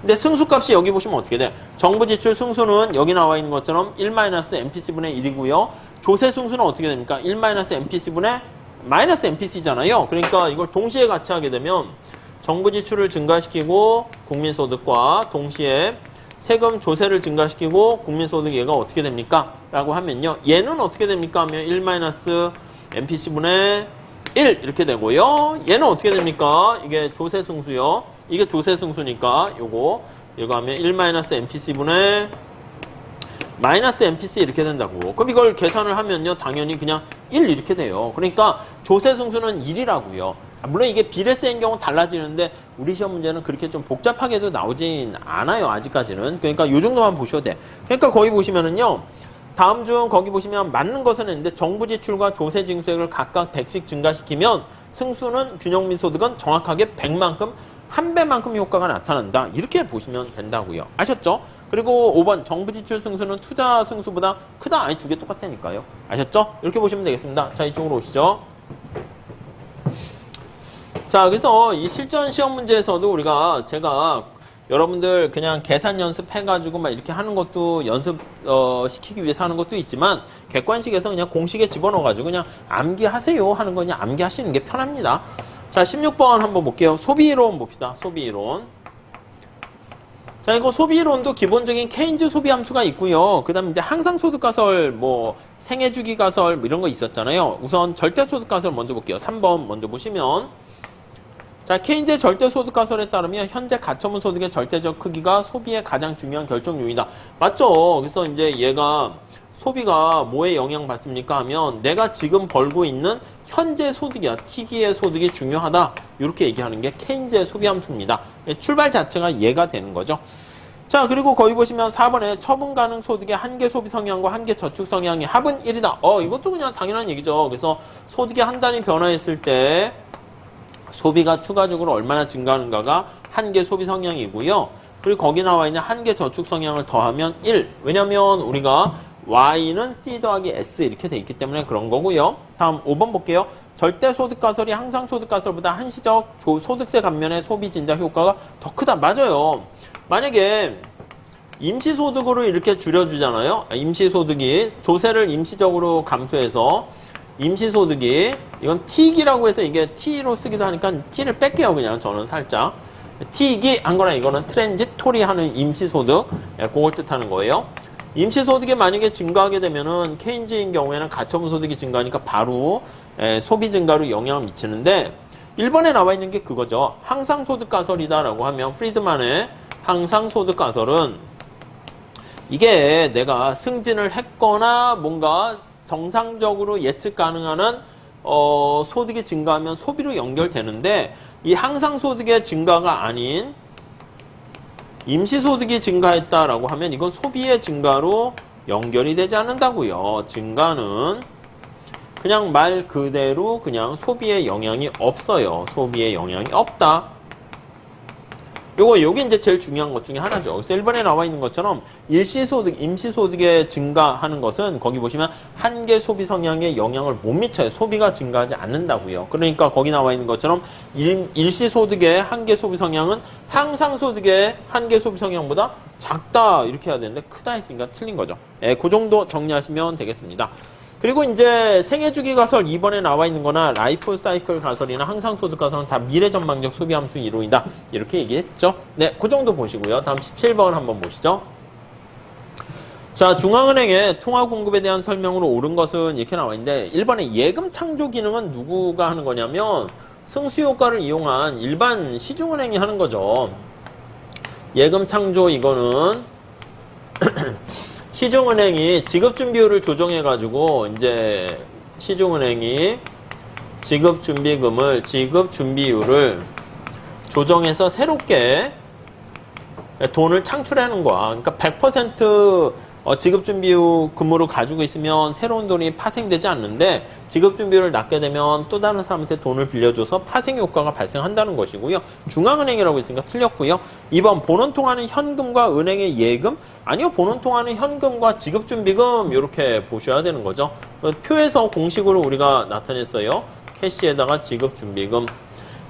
S1: 근데 승수값이 여기 보시면 어떻게 돼? 정부 지출 승수는 여기 나와 있는 것처럼 1-MPC분의 1이고요. 조세 승수는 어떻게 됩니까? 1-MPC분의 마이너스 MPC잖아요. 그러니까 이걸 동시에 같이 하게 되면 정부 지출을 증가시키고 국민소득과 동시에 세금 조세를 증가시키고 국민소득 얘가 어떻게 됩니까? 라고 하면요. 얘는 어떻게 됩니까? 하면 1-MPC분의 1 이렇게 되고요. 얘는 어떻게 됩니까? 이게 조세 승수요. 이게 조세 승수니까 이거 하면 1-MPC분의 마이너스 MPC 이렇게 된다고. 그럼 이걸 계산을 하면요. 당연히 그냥 1 이렇게 돼요. 그러니까 조세 승수는 1이라고요. 물론 이게 비례세인 경우는 달라지는데 우리 시험 문제는 그렇게 좀 복잡하게도 나오진 않아요. 아직까지는. 그러니까 이 정도만 보셔도 돼. 그러니까 거기 보시면은요. 다음 중 거기 보시면 맞는 것은 있는데 정부 지출과 조세 징수액을 각각 100씩 증가시키면 승수는 균형민 소득은 정확하게 100만큼 한 배만큼 효과가 나타난다. 이렇게 보시면 된다고요. 아셨죠? 그리고 5번 정부 지출 승수는 투자 승수보다 크다. 아니 두 개 똑같다니까요. 아셨죠? 이렇게 보시면 되겠습니다. 자, 이쪽으로 오시죠. 자, 그래서 이 실전 시험 문제에서도 우리가 제가 여러분들 그냥 계산 연습해가지고 막 이렇게 하는 것도 시키기 위해서 하는 것도 있지만 객관식에서 그냥 공식에 집어넣어가지고 그냥 암기하세요 하는 거 그냥 암기하시는 게 편합니다. 자, 16번 한번 볼게요. 소비이론 봅시다. 소비이론. 자, 이거 소비이론도 기본적인 케인즈 소비 함수가 있고요. 그 다음에 이제 항상소득가설, 뭐 생애주기가설 뭐 이런 거 있었잖아요. 우선 절대소득가설 먼저 볼게요. 3번 먼저 보시면 자, 케인즈의 절대소득가설에 따르면 현재 가처분 소득의 절대적 크기가 소비의 가장 중요한 결정 요인이다. 맞죠? 그래서 이제 얘가 소비가 뭐에 영향받습니까 하면 내가 지금 벌고 있는 현재 소득이야. T기의 소득이 중요하다. 이렇게 얘기하는 게 케인즈의 소비 함수입니다. 출발 자체가 얘가 되는 거죠. 자, 그리고 거기 보시면 4번에 처분 가능 소득의 한계 소비 성향과 한계 저축 성향의 합은 1이다. 이것도 그냥 당연한 얘기죠. 그래서 소득의 한 단위 변화했을 때 소비가 추가적으로 얼마나 증가하는가가 한계 소비 성향이고요. 그리고 거기 나와 있는 한계 저축 성향을 더하면 1. 왜냐면 우리가 Y는 C 더하기 S 이렇게 돼 있기 때문에 그런 거고요. 다음 5번 볼게요. 절대소득가설이 항상소득가설보다 한시적 소득세 감면의 소비 진작 효과가 더 크다. 맞아요. 만약에 임시소득으로 이렇게 줄여주잖아요. 임시소득이 조세를 임시적으로 감소해서 임시소득이 이건 T기라고 해서 이게 T로 쓰기도 하니까 T를 뺄게요. 그냥 저는 살짝 T기 한 거나 이거는 트랜지토리 하는 임시소득 그걸 뜻하는 거예요. 임시소득이 만약에 증가하게 되면은 케인즈인 경우에는 가처분 소득이 증가하니까 바로 소비 증가로 영향을 미치는데 1번에 나와 있는 게 그거죠. 항상소득가설이다라고 하면 프리드만의 항상소득가설은 이게 내가 승진을 했거나 뭔가 정상적으로 예측 가능한 소득이 증가하면 소비로 연결되는데 이 항상소득의 증가가 아닌 임시소득이 증가했다라고 하면 이건 소비의 증가로 연결이 되지 않는다고요. 증가는 그냥 말 그대로 그냥 소비에 영향이 없어요. 소비에 영향이 없다. 요게 이제 제일 중요한 것 중에 하나죠. 그래서 1번에 나와 있는 것처럼 일시소득, 임시소득에 증가하는 것은 거기 보시면 한계 소비 성향에 영향을 못 미쳐요. 소비가 증가하지 않는다고요. 그러니까 거기 나와 있는 것처럼 일시소득의 한계 소비 성향은 항상소득의 한계 소비 성향보다 작다 이렇게 해야 되는데 크다 했으니까 틀린 거죠. 그 정도 정리하시면 되겠습니다. 그리고 이제 생애주기 가설 2번에 나와 있는 거나 라이프 사이클 가설이나 항상소득 가설은 다 미래전망적 소비 함수 이론이다. 이렇게 얘기했죠. 네, 그 정도 보시고요. 다음 17번 한번 보시죠. 자, 중앙은행의 통화 공급에 대한 설명으로 옳은 것은 이렇게 나와 있는데 1번에 예금 창조 기능은 누구가 하는 거냐면 승수 효과를 이용한 일반 시중은행이 하는 거죠. 예금 창조 이거는 시중은행이 지급준비율을 조정해가지고 이제 시중은행이 지급준비율을 조정해서 새롭게 돈을 창출하는 거야. 그러니까 100% 지급준비금으로 가지고 있으면 새로운 돈이 파생되지 않는데 지급준비율을 낮게 되면 또 다른 사람한테 돈을 빌려줘서 파생 효과가 발생한다는 것이고요. 중앙은행이라고 했으니까 틀렸고요. 2번 본원통화는 현금과 은행의 예금? 아니요. 본원통화는 현금과 지급준비금 이렇게 보셔야 되는 거죠. 표에서 공식으로 우리가 나타냈어요. 캐시에다가 지급준비금.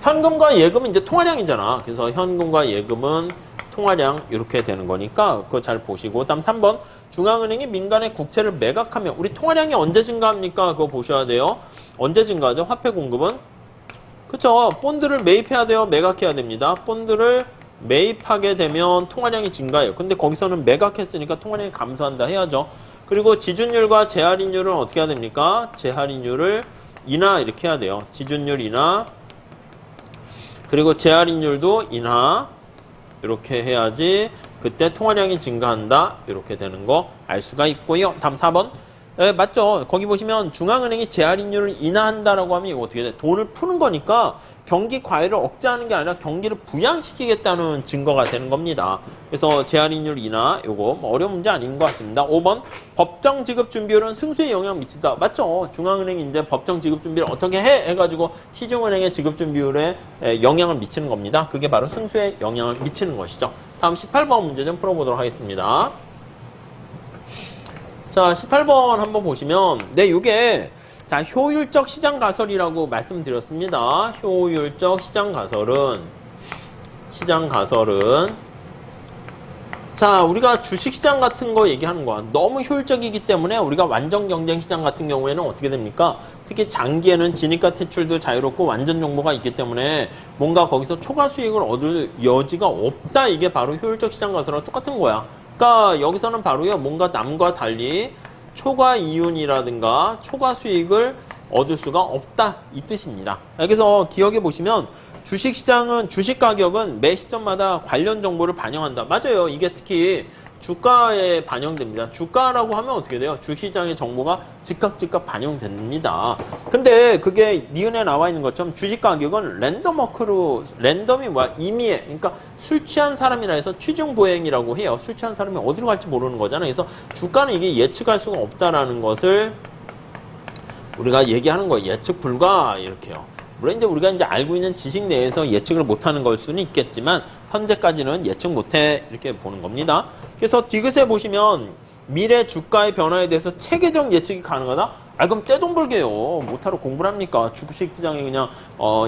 S1: 현금과 예금은 이제 통화량이잖아. 그래서 현금과 예금은 통화량 이렇게 되는 거니까 그거 잘 보시고. 다음 3번 중앙은행이 민간의 국채를 매각하면 우리 통화량이 언제 증가합니까? 그거 보셔야 돼요. 언제 증가하죠? 화폐 공급은? 그쵸. 본드를 매입해야 돼요? 매각해야 됩니다. 본드를 매입하게 되면 통화량이 증가해요. 근데 거기서는 매각했으니까 통화량이 감소한다 해야죠. 그리고 지준율과 재할인율은 어떻게 해야 됩니까? 재할인율을 인하 이렇게 해야 돼요. 지준율 인하 그리고 재할인율도 인하 이렇게 해야지 그때 통화량이 증가한다 이렇게 되는 거 알 수가 있고요. 다음 4번 맞죠? 거기 보시면 중앙은행이 재할인율을 인하한다라고 하면 이거 어떻게 돼? 돈을 푸는 거니까 경기 과열을 억제하는 게 아니라 경기를 부양시키겠다는 증거가 되는 겁니다. 그래서 재할인율 인하 요거 뭐 어려운 문제 아닌 것 같습니다. 5번 법정 지급 준비율은 승수에 영향을 미친다. 맞죠? 중앙은행이 이제 법정 지급 준비를 어떻게 해가지고 시중은행의 지급 준비율에 영향을 미치는 겁니다. 그게 바로 승수에 영향을 미치는 것이죠. 다음 18번 문제 좀 풀어보도록 하겠습니다. 자, 18번 한번 보시면, 네, 요게, 자, 효율적 시장 가설이라고 말씀드렸습니다. 효율적 시장 가설은, 자, 우리가 주식시장 같은 거 얘기하는 거야. 너무 효율적이기 때문에 우리가 완전 경쟁 시장 같은 경우에는 어떻게 됩니까? 특히 장기에는 진입과 퇴출도 자유롭고 완전 정보가 있기 때문에 뭔가 거기서 초과 수익을 얻을 여지가 없다. 이게 바로 효율적 시장 가설랑 똑같은 거야. 그러니까 여기서는 바로요 뭔가 남과 달리 초과 이윤이라든가 초과 수익을 얻을 수가 없다 이 뜻입니다. 그래서 기억해 보시면 주식시장은 주식 가격은 매 시점마다 관련 정보를 반영한다. 맞아요. 이게 특히 주가에 반영됩니다. 주가라고 하면 어떻게 돼요? 주식시장의 정보가 즉각 반영됩니다. 근데 그게 니은에 나와 있는 것처럼 주식 가격은 랜덤워크로 랜덤이 뭐야? 임의에 그러니까 술 취한 사람이라 해서 취중 보행이라고 해요. 술 취한 사람이 어디로 갈지 모르는 거잖아요. 그래서 주가는 이게 예측할 수가 없다라는 것을 우리가 얘기하는 거예요. 예측 불가 이렇게요. 물론 이제 우리가 이제 알고 있는 지식 내에서 예측을 못하는 걸 수는 있겠지만 현재까지는 예측 못해 이렇게 보는 겁니다. 그래서 디귿에 보시면 미래 주가의 변화에 대해서 체계적 예측이 가능하다? 그럼 떼돈벌게요. 못하러 공부를 합니까? 주식시장에 그냥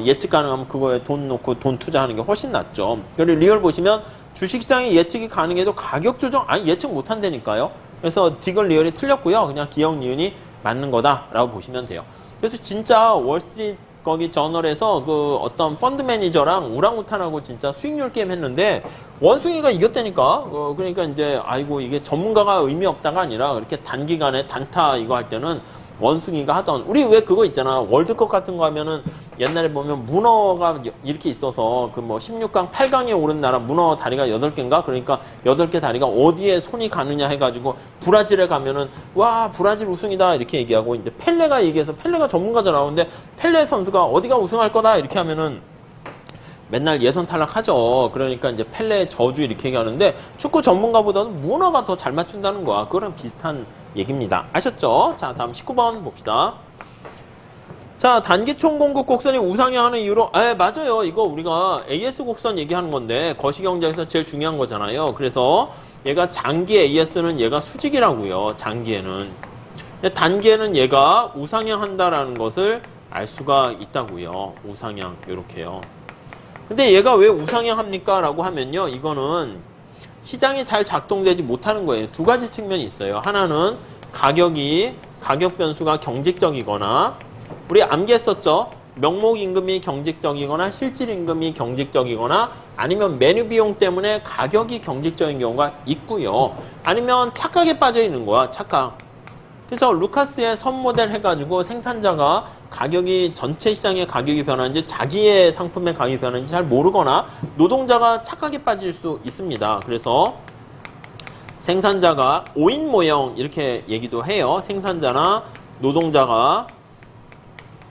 S1: 예측 가능하면 그거에 돈 놓고 돈 투자하는 게 훨씬 낫죠. 그리고 리얼 보시면 주식시장에 예측이 가능해도 가격 조정 예측 못한다니까요. 그래서 디귿 리얼이 틀렸고요. 그냥 기억 니은이 맞는 거다라고 보시면 돼요. 그래서 진짜 월스트리트 거기 저널에서 그 어떤 펀드 매니저랑 우랑우탄하고 진짜 수익률 게임 했는데 원숭이가 이겼다니까. 그러니까 이제 아이고 이게 전문가가 의미 없다가 아니라 그렇게 단기간에 단타 이거 할 때는 원숭이가 하던 우리 왜 그거 있잖아. 월드컵 같은 거 하면은 옛날에 보면 문어가 이렇게 있어서 그 뭐 16강 8강에 오른 나라 문어 다리가 8개인가 그러니까 8개 다리가 어디에 손이 가느냐 해가지고 브라질에 가면은 와 브라질 우승이다 이렇게 얘기하고 이제 펠레가 얘기해서 펠레가 전문가잖아. 근데 펠레 선수가 어디가 우승할 거다 이렇게 하면은 맨날 예선 탈락하죠. 그러니까 이제 펠레 저주 이렇게 얘기하는데 축구 전문가보다는 문어가 더 잘 맞춘다는 거야. 그거랑 비슷한 얘기입니다. 아셨죠? 자, 다음 19번 봅시다. 자, 단기총 공급 곡선이 우상향하는 이유로 맞아요. 이거 우리가 AS 곡선 얘기하는 건데 거시경제에서 제일 중요한 거잖아요. 그래서 얘가 장기 AS는 얘가 수직이라고요. 장기에는. 근데 단기에는 얘가 우상향한다라는 것을 알 수가 있다고요. 우상향 이렇게요. 근데 얘가 왜 우상향합니까? 라고 하면요. 이거는 시장이 잘 작동되지 못하는 거예요. 두 가지 측면이 있어요. 하나는 가격 변수가 경직적이거나 우리 암기했었죠? 명목임금이 경직적이거나 실질임금이 경직적이거나 아니면 메뉴 비용 때문에 가격이 경직적인 경우가 있고요. 아니면 착각에 빠져 있는 거야. 착각. 그래서 루카스의 선모델 해가지고 생산자가 가격이 전체 시장의 가격이 변하는지 자기의 상품의 가격이 변하는지 잘 모르거나 노동자가 착각에 빠질 수 있습니다. 그래서 생산자가 5인 모형 이렇게 얘기도 해요. 생산자나 노동자가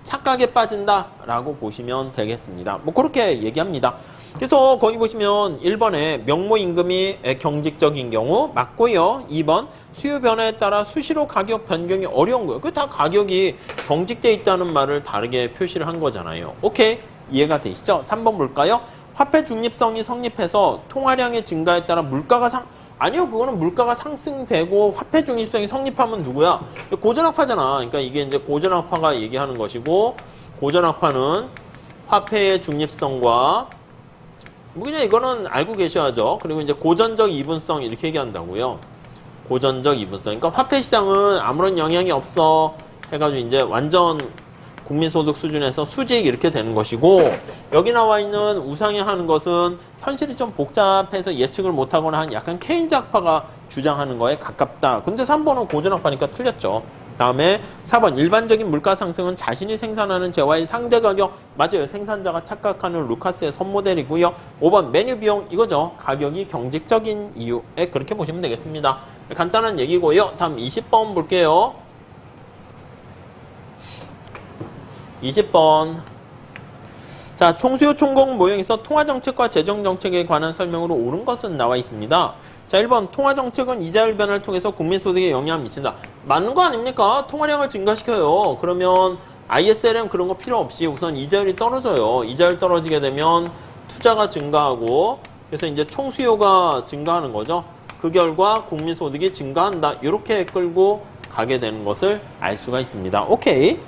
S1: 착각에 빠진다라고 보시면 되겠습니다. 뭐 그렇게 얘기합니다. 그래서 거기 보시면 1번에 명목임금이 경직적인 경우 맞고요. 2번 수요 변화에 따라 수시로 가격 변경이 어려운 거예요. 그 다 가격이 경직돼 있다는 말을 다르게 표시를 한 거잖아요. 오케이, 이해가 되시죠? 3번 볼까요? 화폐 중립성이 성립해서 통화량의 증가에 따라 물가가 아니요, 그거는 물가가 상승되고 화폐 중립성이 성립하면 누구야? 고전학파잖아. 그러니까 이게 이제 고전학파가 얘기하는 것이고, 고전학파는 화폐의 중립성과 뭐 그냥 이거는 알고 계셔야죠. 그리고 이제 고전적 이분성 이렇게 얘기한다고요. 고전적 이분성. 그러니까 화폐 시장은 아무런 영향이 없어 해가지고 이제 완전 국민소득 수준에서 수직 이렇게 되는 것이고, 여기 나와 있는 우상향 하는 것은 현실이 좀 복잡해서 예측을 못하거나 한 약간 케인작파가 주장하는 거에 가깝다. 근데 3번은 고전학파니까 틀렸죠. 다음에 4번 일반적인 물가 상승은 자신이 생산하는 재화의 상대 가격. 맞아요. 생산자가 착각하는 루카스의 선모델이고요. 5번 메뉴 비용 이거죠. 가격이 경직적인 이유에 그렇게 보시면 되겠습니다. 간단한 얘기고요. 다음 20번 볼게요. 20번. 자, 총수요 총공 모형에서 통화정책과 재정정책에 관한 설명으로 옳은 것은 나와 있습니다. 자, 1번 통화정책은 이자율 변화를 통해서 국민소득에 영향을 미친다. 맞는 거 아닙니까? 통화량을 증가시켜요. 그러면 ISLM 그런 거 필요 없이 우선 이자율이 떨어져요. 이자율 떨어지게 되면 투자가 증가하고, 그래서 이제 총수요가 증가하는 거죠. 그 결과 국민소득이 증가한다. 이렇게 끌고 가게 되는 것을 알 수가 있습니다. 오케이,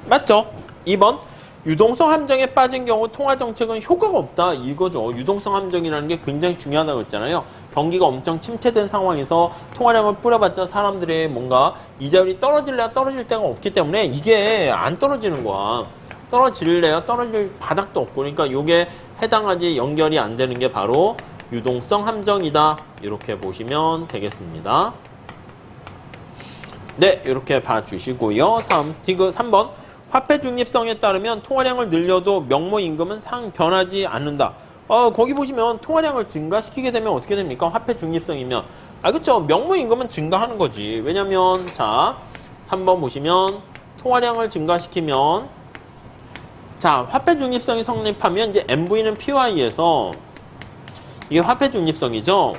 S1: 맞죠? 2번 유동성 함정에 빠진 경우 통화정책은 효과가 없다. 이거죠. 유동성 함정이라는 게 굉장히 중요하다고 했잖아요. 경기가 엄청 침체된 상황에서 통화량을 뿌려봤자 사람들의 뭔가 이자율이 떨어질래야 떨어질 데가 없기 때문에 이게 안 떨어지는 거야. 떨어질래야 떨어질 바닥도 없고, 그러니까 이게 해당하지 연결이 안 되는 게 바로 유동성 함정이다. 이렇게 보시면 되겠습니다. 네, 이렇게 봐주시고요. 다음 디귿 3번. 화폐 중립성에 따르면 통화량을 늘려도 명목임금은 변하지 않는다. 거기 보시면 통화량을 증가시키게 되면 어떻게 됩니까? 화폐 중립성이면. 그쵸. 명목임금은 증가하는 거지. 왜냐면, 자, 3번 보시면 통화량을 증가시키면, 자, 화폐 중립성이 성립하면 이제 MV는 PY에서 이게 화폐 중립성이죠.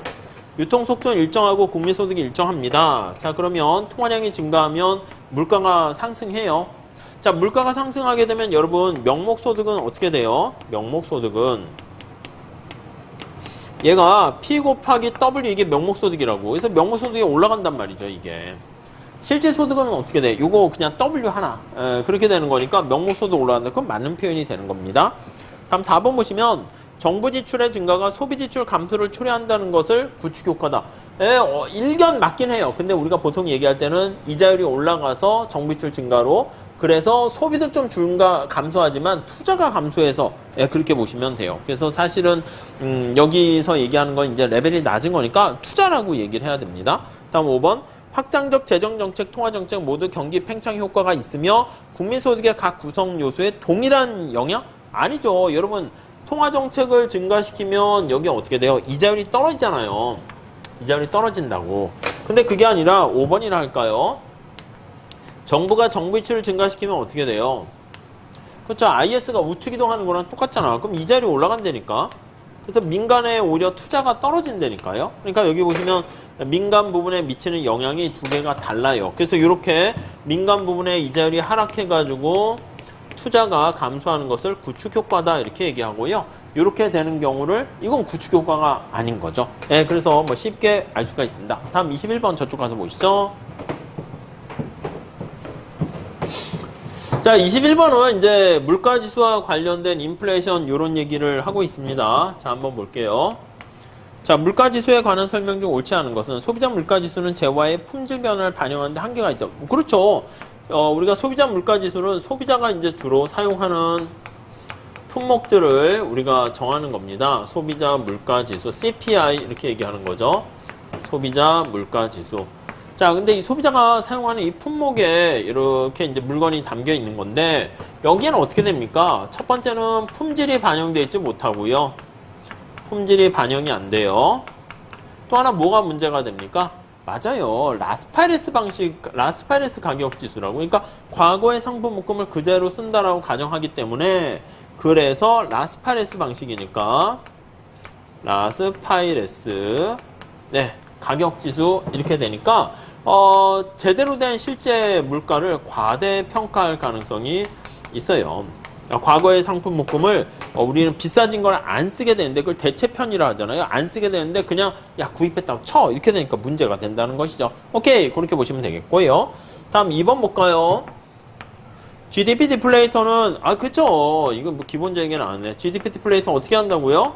S1: 유통속도는 일정하고 국민소득이 일정합니다. 자, 그러면 통화량이 증가하면 물가가 상승해요. 자, 물가가 상승하게 되면 여러분 명목소득은 어떻게 돼요? 명목소득은 얘가 P 곱하기 W 이게 명목소득이라고. 그래서 명목소득이 올라간단 말이죠. 이게 실제 소득은 어떻게 돼? 요거 그냥 W 하나 그렇게 되는 거니까 명목소득 올라간다. 그건 맞는 표현이 되는 겁니다. 다음 4번 보시면 정부 지출의 증가가 소비 지출 감소를 초래한다는 것을 구축 효과다. 일견 맞긴 해요. 근데 우리가 보통 얘기할 때는 이자율이 올라가서 정부 지출 증가로, 그래서 소비도 좀 감소하지만 투자가 감소해서 그렇게 보시면 돼요. 그래서 사실은 여기서 얘기하는 건 이제 레벨이 낮은 거니까 투자라고 얘기를 해야 됩니다. 다음 5번. 확장적 재정정책, 통화정책 모두 경기 팽창 효과가 있으며 국민소득의 각 구성 요소에 동일한 영향? 아니죠. 여러분 통화정책을 증가시키면 여기 어떻게 돼요? 이자율이 떨어지잖아요. 이자율이 떨어진다고. 근데 그게 아니라 5번이라 할까요? 정부가 정부 지출을 증가시키면 어떻게 돼요? 그렇죠. IS가 우측 이동하는 거랑 똑같잖아. 그럼 이자율이 올라간다니까. 그래서 민간에 오히려 투자가 떨어진다니까요. 그러니까 여기 보시면 민간 부분에 미치는 영향이 두 개가 달라요. 그래서 이렇게 민간 부분에 이자율이 하락해가지고 투자가 감소하는 것을 구축 효과다 이렇게 얘기하고요. 이렇게 되는 경우를 이건 구축 효과가 아닌 거죠. 그래서 뭐 쉽게 알 수가 있습니다. 다음 21번 저쪽 가서 보시죠. 자, 21번은 이제 물가지수와 관련된 인플레이션 이런 얘기를 하고 있습니다. 자, 한번 볼게요. 자, 물가지수에 관한 설명 중 옳지 않은 것은 소비자 물가지수는 재화의 품질 변화를 반영하는데 한계가 있다. 그렇죠. 우리가 소비자 물가지수는 소비자가 이제 주로 사용하는 품목들을 우리가 정하는 겁니다. 소비자 물가지수, CPI 이렇게 얘기하는 거죠. 소비자 물가지수. 자, 근데 이 소비자가 사용하는 이 품목에 이렇게 이제 물건이 담겨 있는 건데 여기에는 어떻게 됩니까? 첫 번째는 품질이 반영되어 있지 못하고요. 품질이 반영이 안 돼요. 또 하나 뭐가 문제가 됩니까? 맞아요. 라스파이레스 가격 지수라고. 그러니까 과거의 상품 묶음을 그대로 쓴다라고 가정하기 때문에 그래서 라스파이레스 방식이니까 라스파이레스 네, 가격 지수 이렇게 되니까 제대로 된 실제 물가를 과대평가할 가능성이 있어요. 과거의 상품 묶음을 우리는 비싸진 걸 안 쓰게 되는데 그걸 대체편이라 하잖아요. 안 쓰게 되는데 그냥 야 구입했다고 쳐 이렇게 되니까 문제가 된다는 것이죠. 오케이 그렇게 보시면 되겠고요. 다음 2번 볼까요? GDP 디플레이터는 그쵸 이건 뭐 기본적인 게 나왔네. GDP 디플레이터 어떻게 한다고요?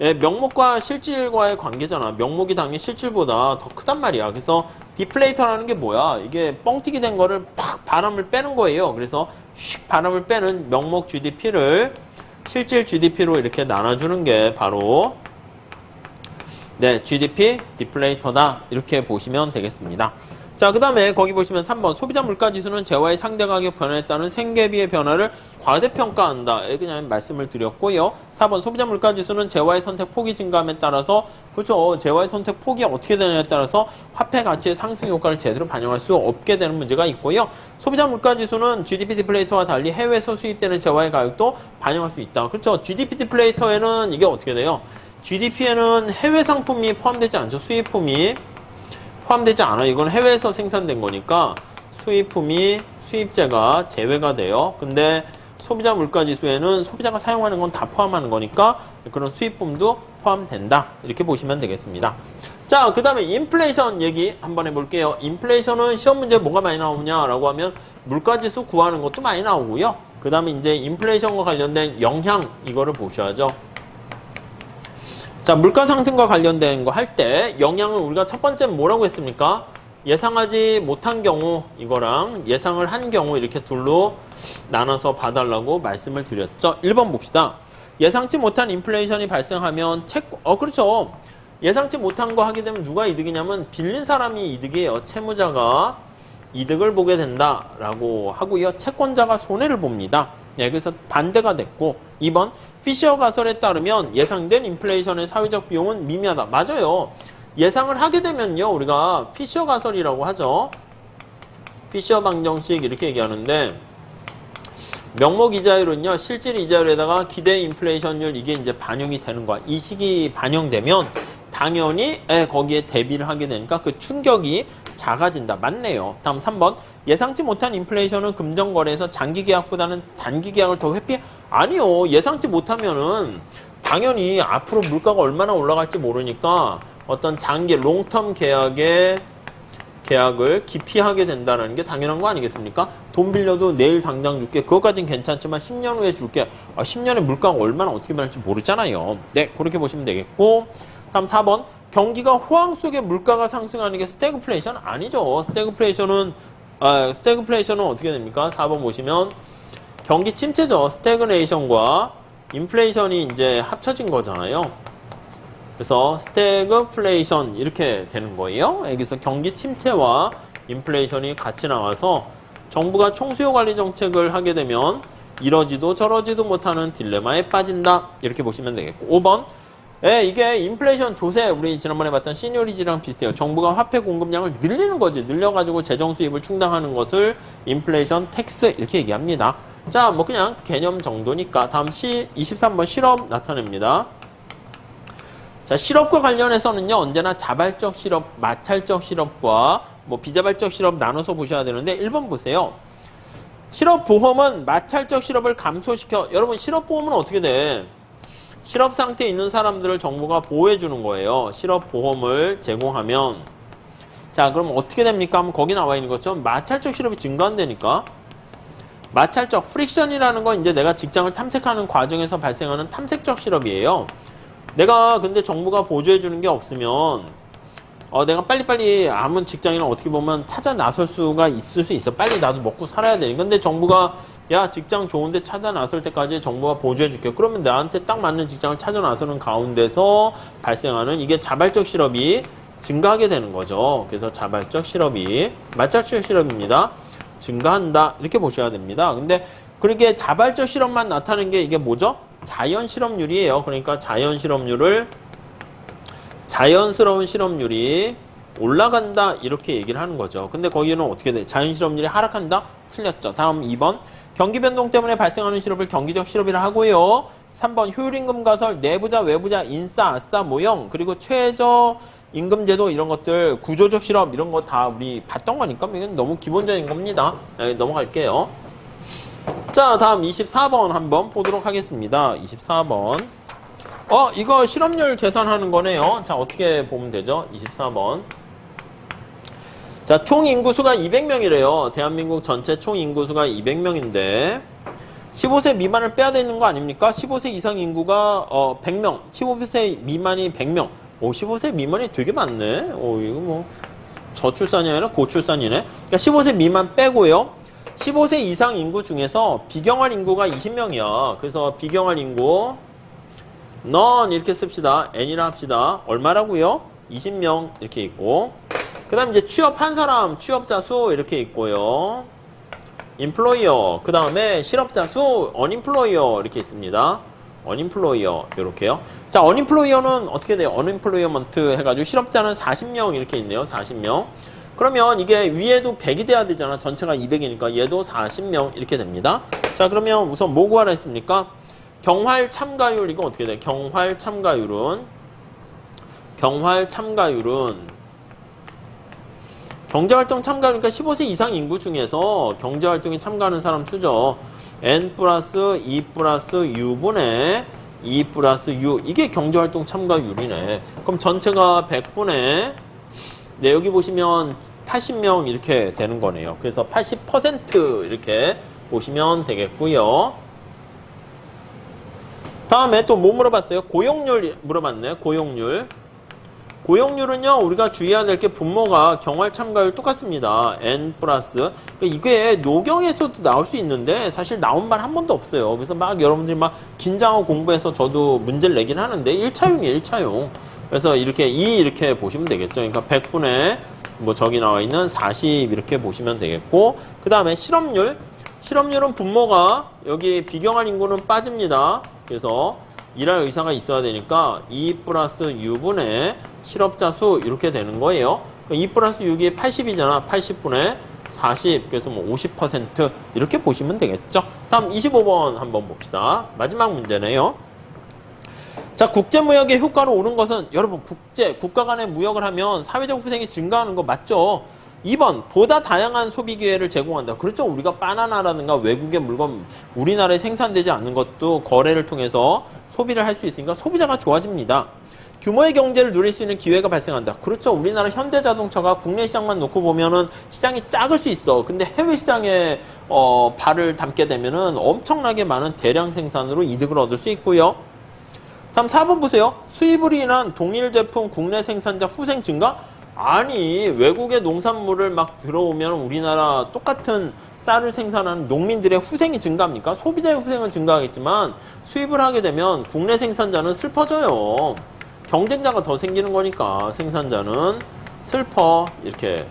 S1: 예, 명목과 실질과의 관계잖아. 명목이 당연히 실질보다 더 크단 말이야. 그래서 디플레이터라는 게 뭐야? 이게 뻥튀기 된 거를 팍 바람을 빼는 거예요. 그래서 슉 바람을 빼는 명목 GDP를 실질 GDP로 이렇게 나눠주는 게 바로 네, GDP 디플레이터다. 이렇게 보시면 되겠습니다. 자, 그 다음에 거기 보시면 3번 소비자 물가지수는 재화의 상대 가격 변화에 따른 생계비의 변화를 과대평가한다. 그냥 말씀을 드렸고요. 4번 소비자 물가지수는 재화의 선택 폭이 증가함에 따라서 그렇죠. 재화의 선택 폭이 어떻게 되느냐에 따라서 화폐 가치의 상승 효과를 제대로 반영할 수 없게 되는 문제가 있고요. 소비자 물가지수는 GDP 디플레이터와 달리 해외에서 수입되는 재화의 가격도 반영할 수 있다. 그렇죠. GDP 디플레이터에는 이게 어떻게 돼요? GDP에는 해외 상품이 포함되지 않죠. 수입품이 포함되지 않아요. 이건 해외에서 생산된 거니까 수입품이 수입재가 제외가 돼요. 근데 소비자 물가지수에는 소비자가 사용하는 건 다 포함하는 거니까 그런 수입품도 포함된다. 이렇게 보시면 되겠습니다. 자, 그 다음에 인플레이션 얘기 한번 해볼게요. 인플레이션은 시험 문제 뭐가 많이 나오냐라고 하면 물가지수 구하는 것도 많이 나오고요. 그 다음에 이제 인플레이션과 관련된 영향 이거를 보셔야죠. 자, 물가 상승과 관련된 거 할 때 영향을 우리가 첫 번째 뭐라고 했습니까? 예상하지 못한 경우 이거랑 예상을 한 경우 이렇게 둘로 나눠서 봐달라고 말씀을 드렸죠. 1번 봅시다. 예상치 못한 인플레이션이 발생하면 그렇죠. 예상치 못한 거 하게 되면 누가 이득이냐면 빌린 사람이 이득이에요. 채무자가 이득을 보게 된다라고 하고요. 채권자가 손해를 봅니다. 네, 그래서 반대가 됐고 2번 피셔 가설에 따르면 예상된 인플레이션의 사회적 비용은 미미하다. 맞아요. 예상을 하게 되면요. 우리가 피셔 가설이라고 하죠. 피셔 방정식 이렇게 얘기하는데 명목 이자율은요. 실질 이자율에다가 기대 인플레이션율 이게 이제 반영이 되는 거야. 이 식이 반영되면 당연히 거기에 대비를 하게 되니까 그 충격이 작아진다. 맞네요. 다음 3번. 예상치 못한 인플레이션은 금전거래에서 장기 계약보다는 단기 계약을 더 회피해? 아니요. 예상치 못하면은 당연히 앞으로 물가가 얼마나 올라갈지 모르니까 어떤 장기 롱텀 계약을 기피하게 된다는 게 당연한 거 아니겠습니까? 돈 빌려도 내일 당장 줄게. 그것까진 괜찮지만 10년 후에 줄게. 10년에 물가가 얼마나 어떻게 변할지 모르잖아요. 네, 그렇게 보시면 되겠고. 다음 4번. 경기가 호황 속에 물가가 상승하는 게 스태그플레이션 아니죠. 스태그플레이션은 어떻게 됩니까? 4번 보시면 경기 침체죠. 스태그네이션과 인플레이션이 이제 합쳐진 거잖아요. 그래서 스태그플레이션 이렇게 되는 거예요. 여기서 경기 침체와 인플레이션이 같이 나와서 정부가 총수요 관리 정책을 하게 되면 이러지도 저러지도 못하는 딜레마에 빠진다. 이렇게 보시면 되겠고 5번. 이게 인플레이션 조세 우리 지난번에 봤던 시니어리지랑 비슷해요. 정부가 화폐 공급량을 늘리는 거지. 늘려가지고 재정 수입을 충당하는 것을 인플레이션 텍스 이렇게 얘기합니다. 자, 뭐 그냥 개념 정도니까 다음 23번 실업 나타냅니다. 자, 실업과 관련해서는요. 언제나 자발적 실업, 마찰적 실업과 뭐 비자발적 실업 나눠서 보셔야 되는데 1번 보세요. 실업보험은 마찰적 실업을 감소시켜. 여러분 실업보험은 어떻게 돼? 실업 상태에 있는 사람들을 정부가 보호해 주는 거예요. 실업보험을 제공하면. 자, 그럼 어떻게 됩니까? 하면 거기 나와 있는 것처럼 마찰적 실업이 증가한다니까. 마찰적 프릭션이라는 건 이제 내가 직장을 탐색하는 과정에서 발생하는 탐색적 실업이에요. 내가 근데 정부가 보조해 주는 게 없으면 내가 빨리빨리 아무 직장이나 어떻게 보면 찾아 나설 수가 있을 수 있어. 빨리 나도 먹고 살아야 되니까. 근데 정부가 야, 직장 좋은데 찾아 나설 때까지 정부가 보조해 줄게. 그러면 나한테 딱 맞는 직장을 찾아 나서는 가운데서 발생하는 이게 자발적 실업이 증가하게 되는 거죠. 그래서 자발적 실업이 마찰적 실업입니다. 증가한다. 이렇게 보셔야 됩니다. 근데 그렇게 자발적 실업만 나타나는 게 이게 뭐죠? 자연 실업률이에요. 그러니까 자연 실업률을 자연스러운 실업률이 올라간다 이렇게 얘기를 하는 거죠. 근데 거기는 어떻게 돼? 자연 실업률이 하락한다? 틀렸죠. 다음 2번. 경기 변동 때문에 발생하는 실업을 경기적 실업이라 하고요. 3번 효율임금 가설, 내부자, 외부자, 인싸, 아싸, 모형, 그리고 최저 임금제도 이런 것들, 구조적 실업 이런 거 다 우리 봤던 거니까 이건 너무 기본적인 겁니다. 네, 넘어갈게요. 자, 다음 24번 한번 보도록 하겠습니다. 24번. 이거 실업률 계산하는 거네요. 자, 어떻게 보면 되죠? 24번. 자, 총 인구수가 200명이래요. 대한민국 전체 총 인구수가 200명인데 15세 미만을 빼야 되는 거 아닙니까? 15세 이상 인구가 100명, 15세 미만이 100명. 15세 미만이 되게 많네. 이거 뭐 저출산이 아니라 고출산이네. 그러니까 15세 미만 빼고요. 15세 이상 인구 중에서 비경활 인구가 20명이야. 그래서 비경활 인구 넌 이렇게 씁시다. n이라 합시다. 얼마라고요? 20명 이렇게 있고, 그 다음 이제 취업한 사람, 취업자 수 이렇게 있고요. employer, 그 다음에 실업자 수, unemployer 이렇게 있습니다. unemployer 이렇게요. 자, unemployer는 어떻게 돼요? unemployment 해가지고 실업자는 40명 이렇게 있네요. 40명. 그러면 이게 위에도 100이 돼야 되잖아. 전체가 200이니까 얘도 40명 이렇게 됩니다. 자, 그러면 우선 뭐 구하라 했습니까? 경활 참가율, 이거 어떻게 돼? 경활 참가율은 경제활동 참가율이니까 15세 이상 인구 중에서 경제활동에 참가하는 사람 수죠. n 플러스 2 플러스 u분의 2 플러스 u. 이게 경제활동 참가율이네. 그럼 전체가 100분의, 네, 여기 보시면 80명 이렇게 되는 거네요. 그래서 80% 이렇게 보시면 되겠고요. 다음에 또 뭐 물어봤어요? 고용률 물어봤네. 고용률은요, 우리가 주의해야 될 게 분모가 경활 참가율 똑같습니다. n 플러스. 그러니까 이게 노경에서도 나올 수 있는데 사실 나온 말 한 번도 없어요. 그래서 막 여러분들이 막 긴장하고 공부해서 저도 문제를 내긴 하는데 1차용이에요, 1차용. 그래서 이렇게 이렇게 보시면 되겠죠. 그러니까 100분의 뭐 저기 나와 있는 40 이렇게 보시면 되겠고, 그 다음에 실업률은 분모가 여기 비경활 인구는 빠집니다. 그래서 일할 의사가 있어야 되니까 2 플러스 u분의 실업자 수 이렇게 되는 거예요. 2 플러스 6이 80이잖아. 80분의 40. 그래서 뭐 50% 이렇게 보시면 되겠죠. 다음 25번 한번 봅시다. 마지막 문제네요. 자, 국제무역의 효과로 오른 것은, 여러분, 국가 간의 무역을 하면 사회적 후생이 증가하는 거 맞죠? 2번, 보다 다양한 소비 기회를 제공한다. 그렇죠. 우리가 바나나라든가 외국의 물건, 우리나라에 생산되지 않는 것도 거래를 통해서 소비를 할 수 있으니까 소비자가 좋아집니다. 규모의 경제를 누릴 수 있는 기회가 발생한다. 그렇죠. 우리나라 현대자동차가 국내 시장만 놓고 보면은 시장이 작을 수 있어. 근데 해외 시장에 발을 담게 되면은 엄청나게 많은 대량 생산으로 이득을 얻을 수 있고요. 다음 4번 보세요. 수입으로 인한 동일 제품 국내 생산자 후생 증가? 아니, 외국의 농산물을 막 들어오면 우리나라 똑같은 쌀을 생산하는 농민들의 후생이 증가합니까? 소비자의 후생은 증가하겠지만 수입을 하게 되면 국내 생산자는 슬퍼져요. 경쟁자가 더 생기는 거니까 생산자는 슬퍼. 이렇게.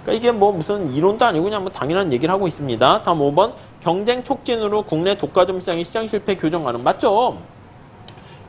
S1: 그러니까 이게 뭐 무슨 이론도 아니고 그냥 뭐 당연한 얘기를 하고 있습니다. 다음 5번. 경쟁 촉진으로 국내 독과점 시장의 시장 실패 교정 가능. 맞죠?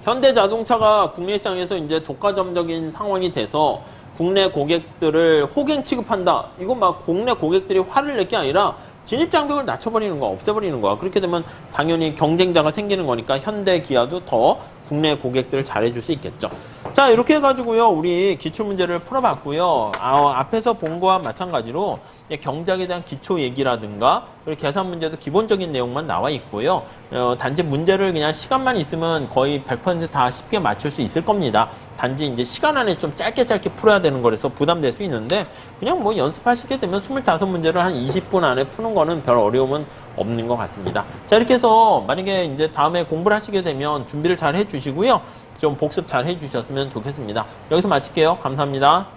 S1: 현대자동차가 국내 시장에서 이제 독과점적인 상황이 돼서 국내 고객들을 호갱 취급한다. 이거 막 국내 고객들이 화를 낼 게 아니라 진입장벽을 낮춰버리는 거야. 없애버리는 거야. 그렇게 되면 당연히 경쟁자가 생기는 거니까 현대 기아도 더 국내 고객들을 잘해줄 수 있겠죠. 자, 이렇게 해가지고요, 우리 기출문제를 풀어봤고요. 앞에서 본 거와 마찬가지로 경제학에 대한 기초 얘기라든가 그리고 계산 문제도 기본적인 내용만 나와 있고요. 단지 문제를 그냥 시간만 있으면 거의 100% 다 쉽게 맞출 수 있을 겁니다. 단지 이제 시간 안에 좀 짧게 풀어야 되는 거라서 부담될 수 있는데 그냥 뭐 연습하시게 되면 25문제를 한 20분 안에 푸는 거는 별 어려움은 없는 것 같습니다. 자, 이렇게 해서 만약에 이제 다음에 공부를 하시게 되면 준비를 잘 해주시고요. 좀 복습 잘 해주셨으면 좋겠습니다. 여기서 마칠게요. 감사합니다.